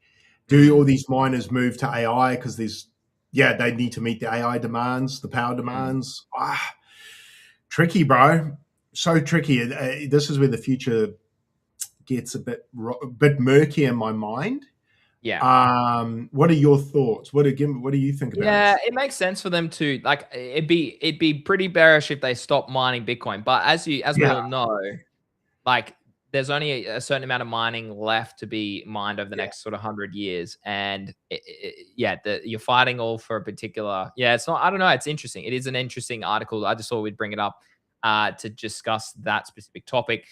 Do all these miners move to AI because they need to meet the AI demands, the power demands? Tricky, bro. So tricky. This is where the future gets a bit murky in my mind. Yeah. What are your thoughts? What do you think about Yeah, this? it makes sense for them to like. It'd be pretty bearish if they stop mining Bitcoin. But as we all know, like there's only a certain amount of mining left to be mined over the next sort of 100 years, and you're fighting all for a particular. Yeah, it's not. I don't know. It's interesting. It is an interesting article. I just thought we'd bring it up to discuss that specific topic.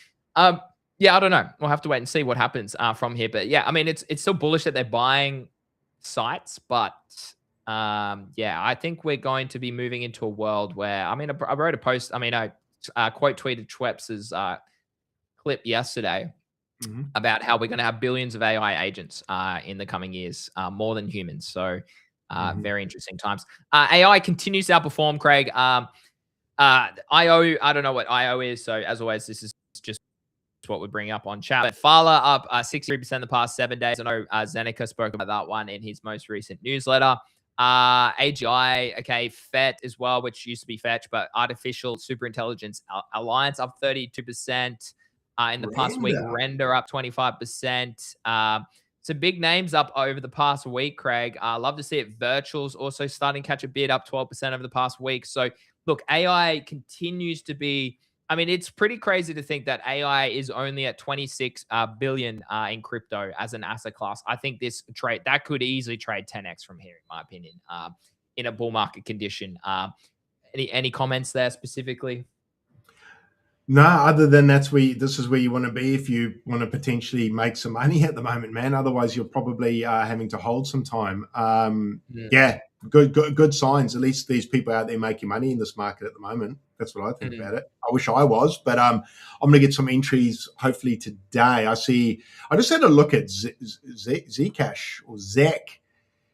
Yeah, I don't know. We'll have to wait and see what happens from here. But yeah, I mean, it's still bullish that they're buying sites, but I think we're going to be moving into a world where I mean, I wrote a post. I mean, I quote tweeted Schweppes's clip yesterday about how we're going to have billions of AI agents in the coming years, more than humans. So very interesting times. AI continues to outperform, Craig. IO, I don't know what IO is. So as always, this is just what we bring up on chat. But Fala up 63% in the past 7 days. I know Zeneca spoke about that one in his most recent newsletter. AGI, okay, FET as well, which used to be Fetch, but Artificial Superintelligence Alliance up 32% in the past week. Render up 25%. Some big names up over the past week, Craig. Love to see it. Virtuals also starting to catch a bid, up 12% over the past week. So look, AI continues to be. I mean, it's pretty crazy to think that AI is only at 26 billion in crypto as an asset class. I think this trade that could easily trade 10x from here, in my opinion, in a bull market condition. Any comments there specifically? No, other than this is where you want to be if you want to potentially make some money at the moment, man. Otherwise, you're probably having to hold some time. Yeah, good signs. At least these people out there making money in this market at the moment. That's what I think about it. I wish I was, but I'm going to get some entries hopefully today. I just had a look at Zcash or Zec.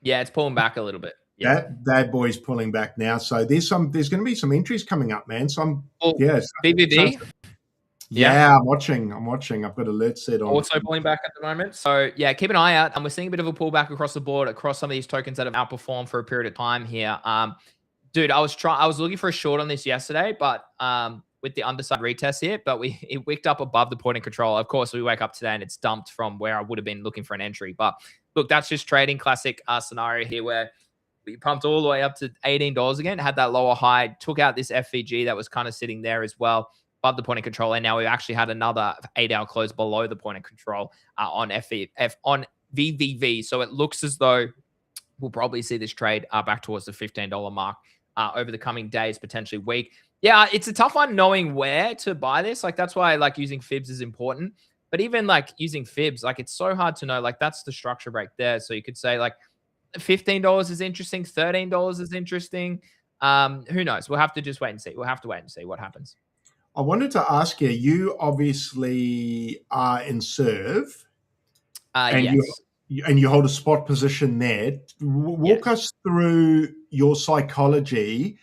Yeah, it's pulling back a little bit. Yeah, that boy's pulling back now. So there's going to be some entries coming up, man. So BBB. Yeah, I'm watching. I've got alerts set on. Also pulling back at the moment. So yeah, keep an eye out. And we're seeing a bit of a pullback across the board across some of these tokens that have outperformed for a period of time here. Dude, I was looking for a short on this yesterday, but with the underside retest here, but it wicked up above the point of control. Of course, we wake up today and it's dumped from where I would have been looking for an entry. But look, that's just trading classic scenario here where we pumped all the way up to $18 again, had that lower high, took out this FVG that was kind of sitting there as well above the point of control, and now we've actually had another 8-hour close below the point of control on on VVV. So it looks as though we'll probably see this trade back towards the $15 mark over the coming days, potentially week. Yeah, it's a tough one knowing where to buy this. Like, that's why like using fibs is important. But even like using fibs, like it's so hard to know. Like, that's the structure break there. So you could say like $15 is interesting, $13 is interesting. Who knows? We'll have to just wait and see. We'll have to wait and see what happens. I wanted to ask you, you obviously are in serve. And Yes. you hold a spot position there. Walk us through your psychology,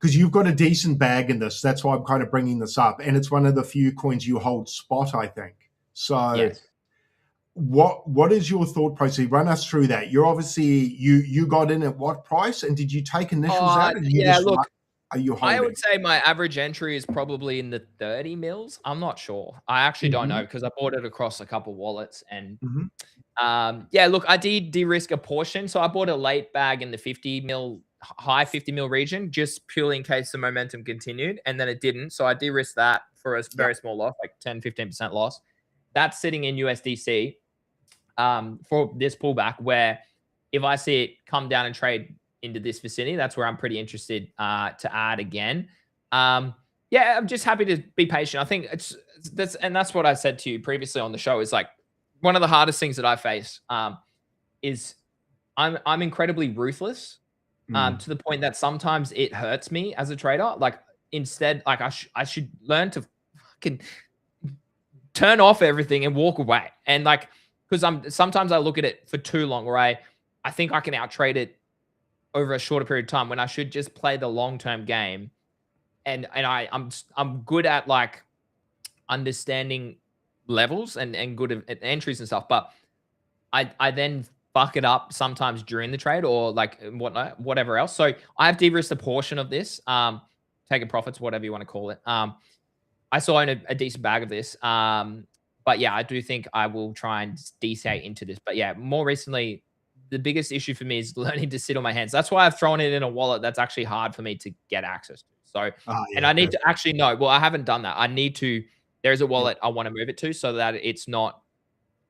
because you've got a decent bag in this. That's why I'm kind of bringing this up. And it's one of the few coins you hold spot, I think. So Yes. what is your thought process? Run us through that. You're obviously, you got in at what price? And did you take initials out? And Yeah, look, are you holding? I would say my average entry is probably in the 30 mils. I'm not sure. I actually don't know because I bought it across a couple wallets. And yeah, look, I did de-risk a portion. So I bought a late bag in the 50 mil, high 50 mil region, just purely in case the momentum continued. And then it didn't. So I de-risked that for a very small loss, like 10, 15% loss. That's sitting in USDC for this pullback, where if I see it come down and trade into this vicinity, that's where I'm pretty interested to add again. Yeah, I'm just happy to be patient. I think that's what I said to you previously on the show, is like one of the hardest things that I face is I'm incredibly ruthless to the point that sometimes it hurts me as a trader. Like, instead, like I should learn to fucking turn off everything and walk away. And like, because sometimes I look at it for too long, where I think I can out trade it over a shorter period of time when I should just play the long-term game. And I'm good at like understanding levels and good at entries and stuff, but I then fuck it up sometimes during the trade or like whatever else. So I have de-risked a portion of this, taking profits, whatever you want to call it. I still own a decent bag of this. But yeah, I do think I will try and DCA into this. But yeah, more recently, the biggest issue for me is learning to sit on my hands. That's why I've thrown it in a wallet that's actually hard for me to get access to. So, and I need to actually know, well, I haven't done that. I need to, there's a wallet I want to move it to so that it's not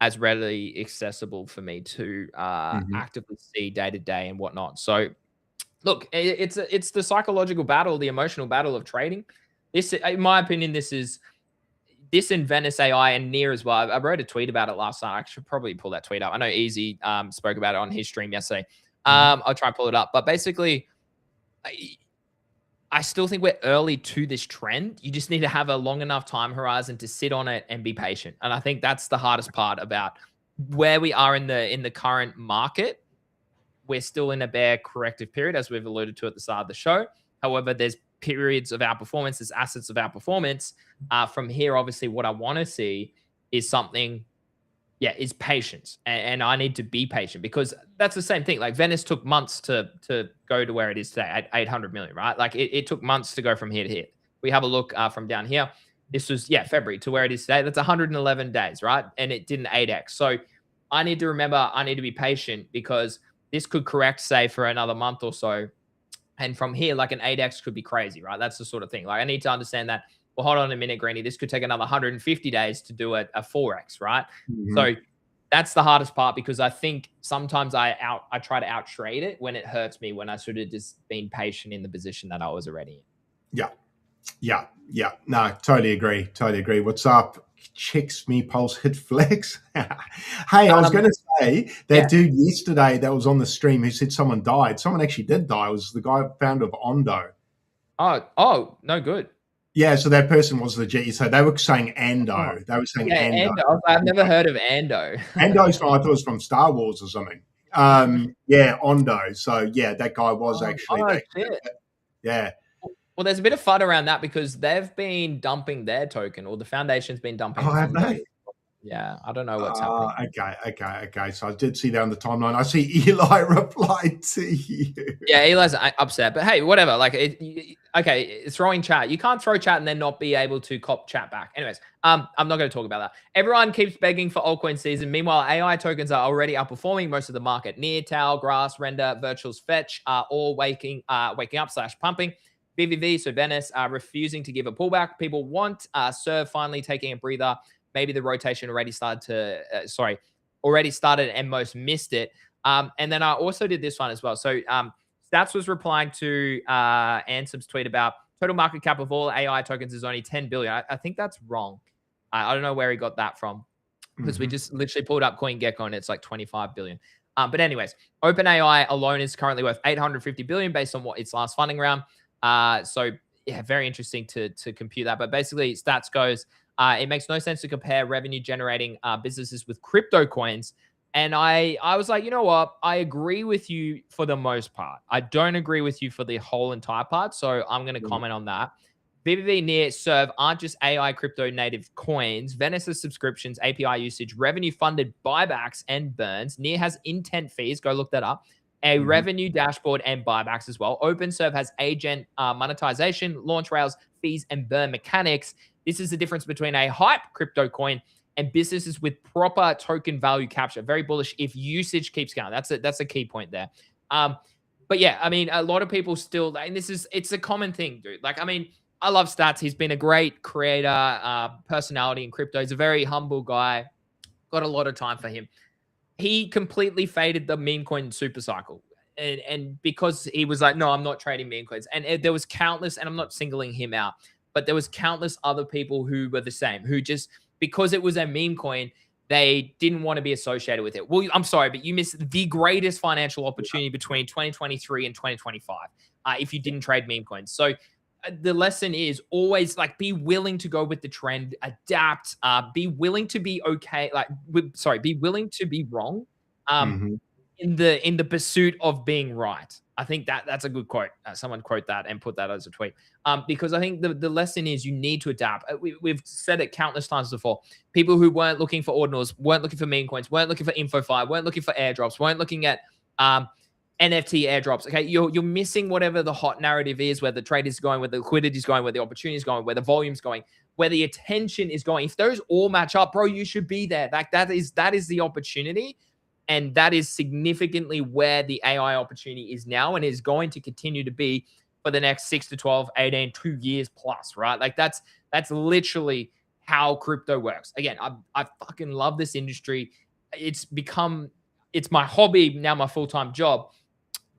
as readily accessible for me to actively see day to day and whatnot. So look, it's the psychological battle, the emotional battle of trading. This, in my opinion, this and Venice AI and Near as well. I wrote a tweet about it last night. I should probably pull that tweet up. I know Easy spoke about it on his stream yesterday. I'll try and pull it up. But basically, I still think we're early to this trend. You just need to have a long enough time horizon to sit on it and be patient. And I think that's the hardest part about where we are in the current market. We're still in a bear corrective period, as we've alluded to at the start of the show. However, there's periods of outperformance, there's assets of outperformance. From here, obviously, what I want to see is something, is patience. And I need to be patient, because that's the same thing. Like, Venice took months to go to where it is today at 800 million, right? Like, it took months to go from here to here. We have a look from down here. This was, February to where it is today. That's 111 days, right? And it didn't 8x. So I need to remember, I need to be patient, because this could correct, say, for another month or so. And from here, like, an 8x could be crazy, right? That's the sort of thing. Like, I need to understand that, well, hold on a minute, Greeny. This could take another 150 days to do a 4x, right? So that's the hardest part, because I think sometimes I try to out trade it when it hurts me, when I should have just been patient in the position that I was already in. Yeah. No, totally agree. What's up? Checks me pulse hit flex. Hey, I was going to say that dude yesterday that was on the stream who said someone died. Someone actually did die. It was the guy founder of Ondo. Oh, no good. Yeah, so that person was legit. So they were saying Ando. They were saying Ando. I've never heard of Ando. Ando's from, I thought it was from Star Wars or something. Ondo. So that guy was actually. Yeah. Well, there's a bit of fun around that, because they've been dumping their token, or the foundation's been dumping. Oh, have they? Yeah, I don't know what's happening. Okay. So I did see that on the timeline. I see Eli replied to you. Yeah, Eli's upset, but hey, whatever. Like, okay, throwing chat. You can't throw chat and then not be able to cop chat back. Anyways, I'm not going to talk about that. Everyone keeps begging for altcoin season. Meanwhile, AI tokens are already outperforming most of the market. Near, Tau, Grass, Render, Virtuals, Fetch are all waking up / pumping. BVV, so Venice, refusing to give a pullback. People want Serve finally taking a breather. Maybe the rotation already started and most missed it. And then I also did this one as well. So Stats was replying to Ansom's tweet about total market cap of all AI tokens is only 10 billion. I think that's wrong. I don't know where he got that from because we just literally pulled up CoinGecko and it's like 25 billion. But anyways, OpenAI alone is currently worth 850 billion based on what its last funding round. So yeah, very interesting to compute that. But basically, Stats goes, it makes no sense to compare revenue generating businesses with crypto coins. And I was like, you know what? I agree with you for the most part. I don't agree with you for the whole entire part. So I'm going to comment on that. BBB, Near, Serve aren't just AI crypto native coins. Venice's subscriptions, API usage, revenue funded buybacks and burns. Near has intent fees. Go look that up. A revenue dashboard and buybacks as well. OpenServe has agent monetization, launch rails, fees, and burn mechanics. This is the difference between a hype crypto coin and businesses with proper token value capture. Very bullish if usage keeps going. That's a key point there. But yeah, I mean, a lot of people still, and it's a common thing, dude. Like, I mean, I love Stats. He's been a great creator, personality in crypto. He's a very humble guy. Got a lot of time for him. He completely faded the meme coin super cycle. And because he was like, no, I'm not trading meme coins. And there was countless, and I'm not singling him out, but there was countless other people who were the same, who just, because it was a meme coin, they didn't want to be associated with it. Well, I'm sorry, but you missed the greatest financial opportunity between 2023 and 2025 if you didn't trade meme coins. So the lesson is always like be willing to go with the trend, adapt, be willing to be okay. Be willing to be wrong in the pursuit of being right. I think that's a good quote. Someone quote that and put that as a tweet. Because I think the lesson is you need to adapt. We've said it countless times before. People who weren't looking for ordinals, weren't looking for meme coins, weren't looking for InfoFi, weren't looking for airdrops, weren't looking at NFT airdrops. Okay, you're missing whatever the hot narrative is, where the trade is going, where the liquidity is going, where the opportunity is going, where the volume is going, where the attention is going. If those all match up, bro, you should be there. Like that is the opportunity. And that is significantly where the AI opportunity is now and is going to continue to be for the next 6 to 12, 18, 2 years plus, right? Like that's literally how crypto works. Again, I fucking love this industry. It's my hobby, now my full-time job.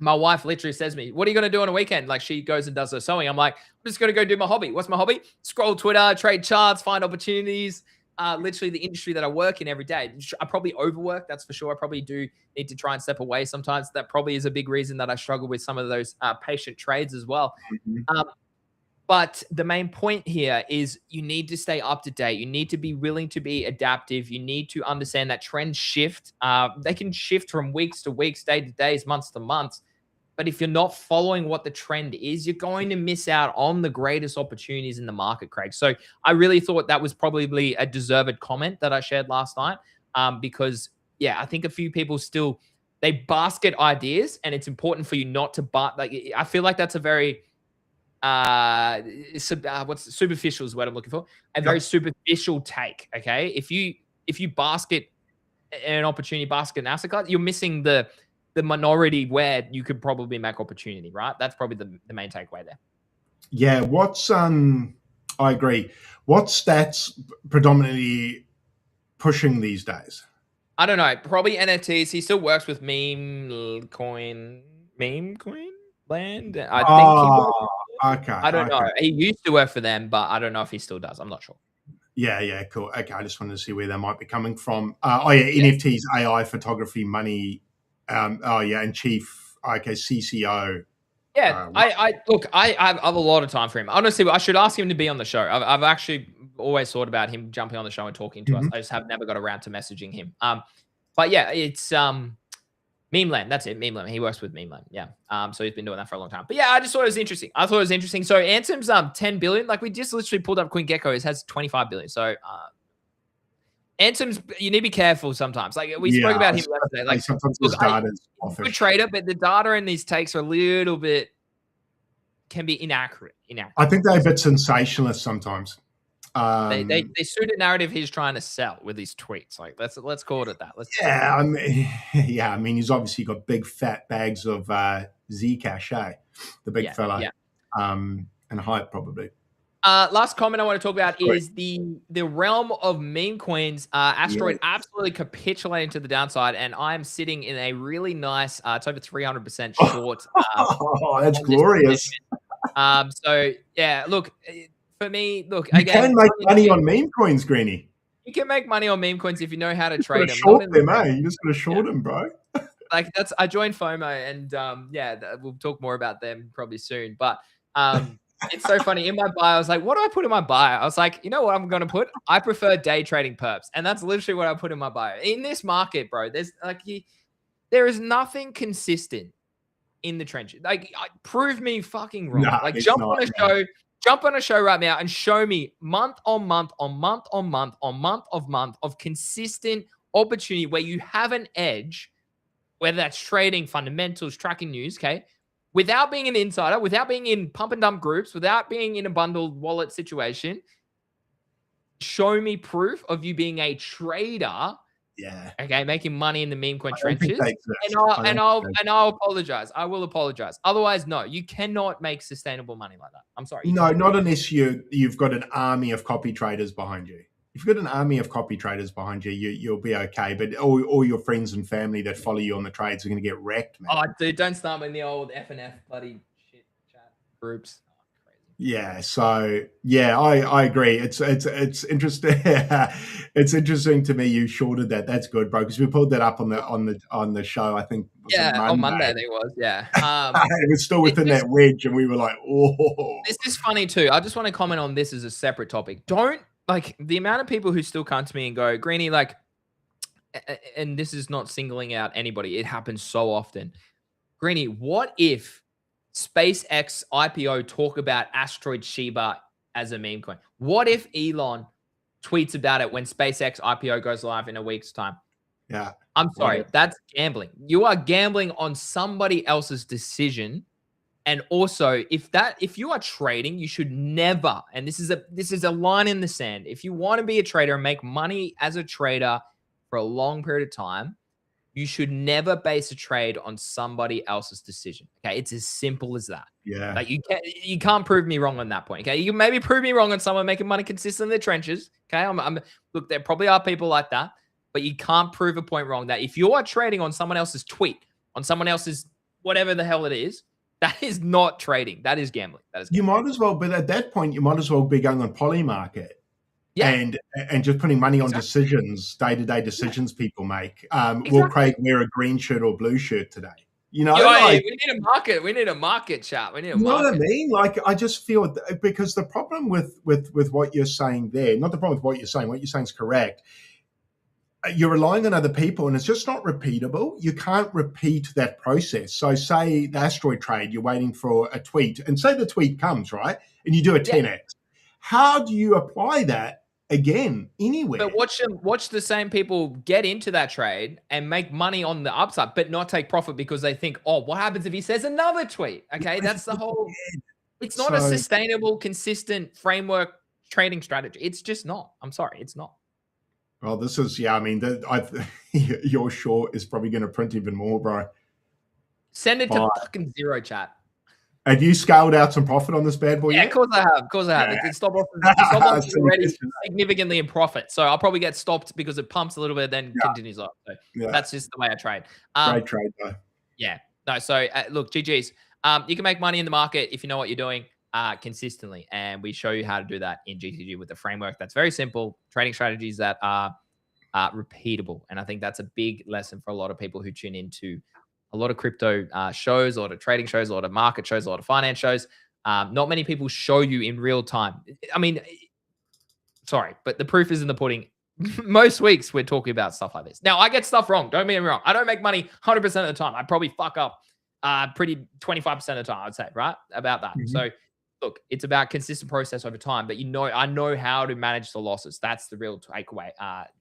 My wife literally says to me, what are you going to do on a weekend? Like she goes and does her sewing. I'm like, I'm just going to go do my hobby. What's my hobby? Scroll Twitter, trade charts, find opportunities. Literally the industry that I work in every day. I probably overwork, that's for sure. I probably do need to try and step away sometimes. That probably is a big reason that I struggle with some of those patient trades as well. But the main point here is you need to stay up to date. You need to be willing to be adaptive. You need to understand that trends shift. They can shift from weeks to weeks, day to days, months to months. But if you're not following what the trend is, you're going to miss out on the greatest opportunities in the market, Craig. So I really thought that was probably a deserved comment that I shared last night because, yeah, I think a few people still, they basket ideas and it's important for you not to, I feel like that's a very, what's superficial is what I'm looking for. A very superficial take, okay? If you basket an opportunity, basket an asset class, you're missing the minority where you could probably make opportunity, right? That's probably the main takeaway there. Yeah, I agree. What Stats predominantly pushing these days? I don't know. Probably NFTs. He still works with meme coin land. Okay. I don't know. He used to work for them, but I don't know if he still does. I'm not sure. Yeah, cool. Okay, I just wanted to see where they might be coming from. NFTs, AI, photography, money. And chief, CCO. Yeah, I have a lot of time for him. Honestly, I should ask him to be on the show. I've actually always thought about him jumping on the show and talking to us. I just have never got around to messaging him. But yeah, it's Memeland. That's it, Memeland. He works with Memeland. Yeah. So he's been doing that for a long time. But yeah, I just thought it was interesting. So Ansom's 10 billion. Like we just literally pulled up CoinGecko. It has 25 billion. So Anthem's, you need to be careful sometimes. Like we spoke Yeah, about him yesterday. Like, sometimes look, his data's he's a good offish. trader, but the data in these takes are a little bit can be inaccurate. I think they're a bit sensationalist sometimes. They suit a narrative he's trying to sell with these tweets. Like let's call it that. Yeah, I mean, he's obviously got big fat bags of Zcash, the big fella, and hype probably. Last comment I want to talk about is the realm of meme coins. Asteroid absolutely capitulating to the downside, and I'm sitting in a really nice. It's over 300% short. Oh, that's glorious. So yeah, look, for me, look, you again, can make money on meme coins, Greeny. You can make money on meme coins if you know how to trade them. Short them, eh? You just got to short them, bro. Like I joined FOMO, and we'll talk more about them probably soon. But it's so funny. In my bio, I was like, what do I put in my bio? I was like, you know what I'm going to put? I prefer day trading perps. And that's literally what I put in my bio. In this market, bro, there is nothing consistent in the trenches. Like, prove me fucking wrong. Nah, like, jump on a show right now and show me month on month of consistent opportunity where you have an edge, whether that's trading, fundamentals, tracking news, okay? Without being an insider, without being in pump and dump groups, without being in a bundled wallet situation, show me proof of you being a trader. Yeah. Okay, making money in the meme coin trenches. And I'll apologize. I will apologize. Otherwise, no, you cannot make sustainable money like that. I'm sorry. No, not unless you've got an army of copy traders behind you. If you've got an army of copy traders behind you, you'll be okay. But all your friends and family that follow you on the trades are going to get wrecked, man. Oh, dude, don't start with the old FNF bloody shit chat groups. Oh, crazy. Yeah, so yeah, I agree. It's interesting. It's interesting to me you shorted that. That's good, bro, because we pulled that up on the show. I think on Monday. I think it was. Yeah, it was still within that wedge, and we were like, oh. This is funny too. I just want to comment on this as a separate topic. Don't like the amount of people who still come to me and go, Greeny, like, and this is not singling out anybody. It happens so often. Greeny, what if SpaceX IPO talk about Asteroid Shiba as a meme coin? What if Elon tweets about it when SpaceX IPO goes live in a week's time? Yeah. I'm sorry. That's gambling. You are gambling on somebody else's decision. And also, if you are trading, you should never, and this is a line in the sand. If you want to be a trader and make money as a trader for a long period of time, you should never base a trade on somebody else's decision. Okay, it's as simple as that. Yeah, like you can't prove me wrong on that point. Okay, you can maybe prove me wrong on someone making money consistent in the trenches. Okay, look, there probably are people like that, but you can't prove a point wrong. That if you are trading on someone else's tweet, on someone else's whatever the hell it is, that is not trading. That is gambling. You might as well, but at that point, you might as well be going on Polymarket. Yeah. And just putting money on decisions, day-to-day decisions people make. Will Craig wear a green shirt or blue shirt today? You know, we need a market. We need a market chart. We need a market. You know what I mean? Like, I just feel because the problem with what you're saying there, not the problem with what you're saying is correct. You're relying on other people, and it's just not repeatable. You can't repeat that process. So, say the asteroid trade, you're waiting for a tweet, and say the tweet comes, right? And you do a 10x. How do you apply that again anywhere? But watch the same people get into that trade and make money on the upside, but not take profit because they think, oh, what happens if he says another tweet? Okay, that's the whole. It's not a sustainable, consistent framework trading strategy. It's just not. I'm sorry, it's not. Well, this is I mean, your short is probably going to print even more, bro. Send it to fucking zero, chat. Have you scaled out some profit on this bad boy? Yeah, of course I have. Of course I have. Yeah. Stop loss is already significantly in profit, so I'll probably get stopped because it pumps a little bit, then continues up. So that's just the way I trade. Great trade, though. Yeah. No. So look, GGs. You can make money in the market if you know what you're doing consistently, and we show you how to do that in GTG with a framework that's very simple, trading strategies that are repeatable, and I think that's a big lesson for a lot of people who tune into a lot of crypto shows, a lot of trading shows, a lot of market shows, a lot of finance shows. Not many people show you in real time. I mean, sorry, but the proof is in the pudding. Most weeks we're talking about stuff like this. Now, I get stuff wrong. Don't get me wrong. I don't make money 100% of the time. I probably fuck up pretty 25% of the time, I'd say, right? About that. So look, it's about consistent process over time, but I know how to manage the losses. That's the real takeaway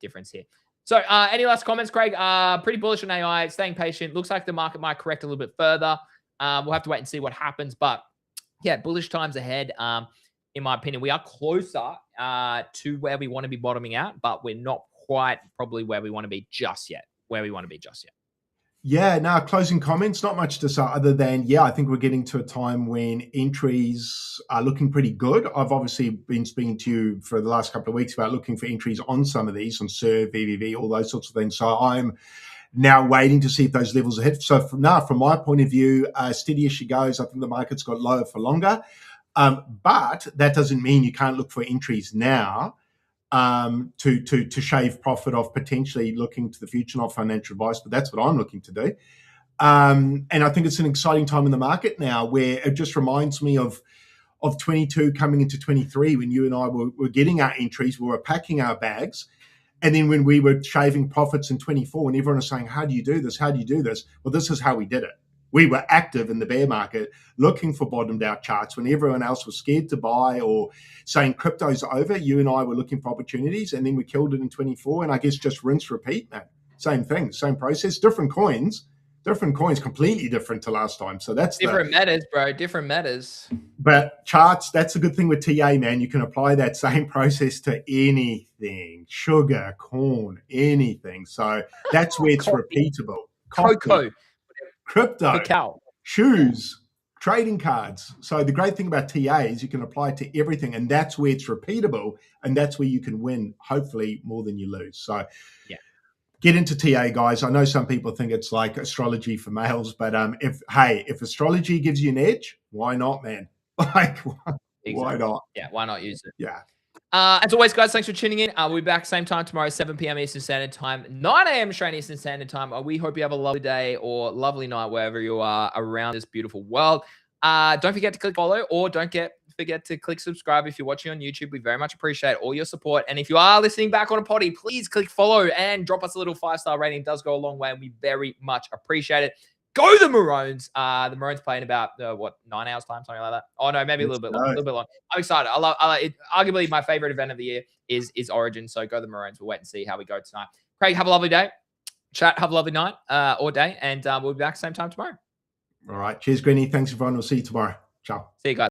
difference here. So any last comments, Craig? Pretty bullish on AI, staying patient. Looks like the market might correct a little bit further. We'll have to wait and see what happens. But yeah, bullish times ahead. In my opinion, we are closer to where we want to be bottoming out, but we're not quite probably where we want to be just yet. Yeah, no, closing comments, not much to say other than, yeah, I think we're getting to a time when entries are looking pretty good. I've obviously been speaking to you for the last couple of weeks about looking for entries on some of these, on SERV, VVV, all those sorts of things. So I'm now waiting to see if those levels are hit. So from my point of view, steady as she goes. I think the market's got lower for longer. But that doesn't mean you can't look for entries now to shave profit off potentially looking to the future, not financial advice, but that's what I'm looking to do. And I think it's an exciting time in the market now where it just reminds me of 22 coming into 23 when you and I were getting our entries, we were packing our bags. And then when we were shaving profits in 24 and everyone was saying, how do you do this? How do you do this? Well, this is how we did it. We were active in the bear market looking for bottomed out charts when everyone else was scared to buy or saying crypto's over. You and I were looking for opportunities, and then we killed it in 24. And I guess just rinse, repeat, man. Same thing, same process, different coins, completely different to last time. So that's different metas, bro. Different metas. But charts, that's a good thing with TA, man. You can apply that same process to anything, sugar, corn, anything. So that's where it's repeatable. Cocoa. Crypto, cacao, shoes, trading cards. So the great thing about TA is you can apply it to everything, and that's where it's repeatable, and that's where you can win, hopefully, more than you lose. So yeah, get into TA, guys. I know some people think it's like astrology for males, but if astrology gives you an edge, why not, man? Like, why not? Yeah, why not use it? Yeah. As always, guys, thanks for tuning in. We'll be back same time tomorrow, 7 p.m. Eastern Standard Time, 9 a.m. Australian Eastern Standard Time. We hope you have a lovely day or lovely night wherever you are around this beautiful world. Don't forget to click follow or don't forget to click subscribe if you're watching on YouTube. We very much appreciate all your support. And if you are listening back on a potty, please click follow and drop us a little 5-star rating. It does go a long way, and we very much appreciate it. Go the Maroons. The Maroons play in about 9 hours time, something like that. Oh no, maybe a little bit long. I'm excited. I love it. Arguably my favorite event of the year is Origin. So go the Maroons. We'll wait and see how we go tonight. Craig, have a lovely day. Chat, have a lovely night or day, and we'll be back same time tomorrow. All right. Cheers, Greeny. Thanks, everyone. We'll see you tomorrow. Ciao. See you guys.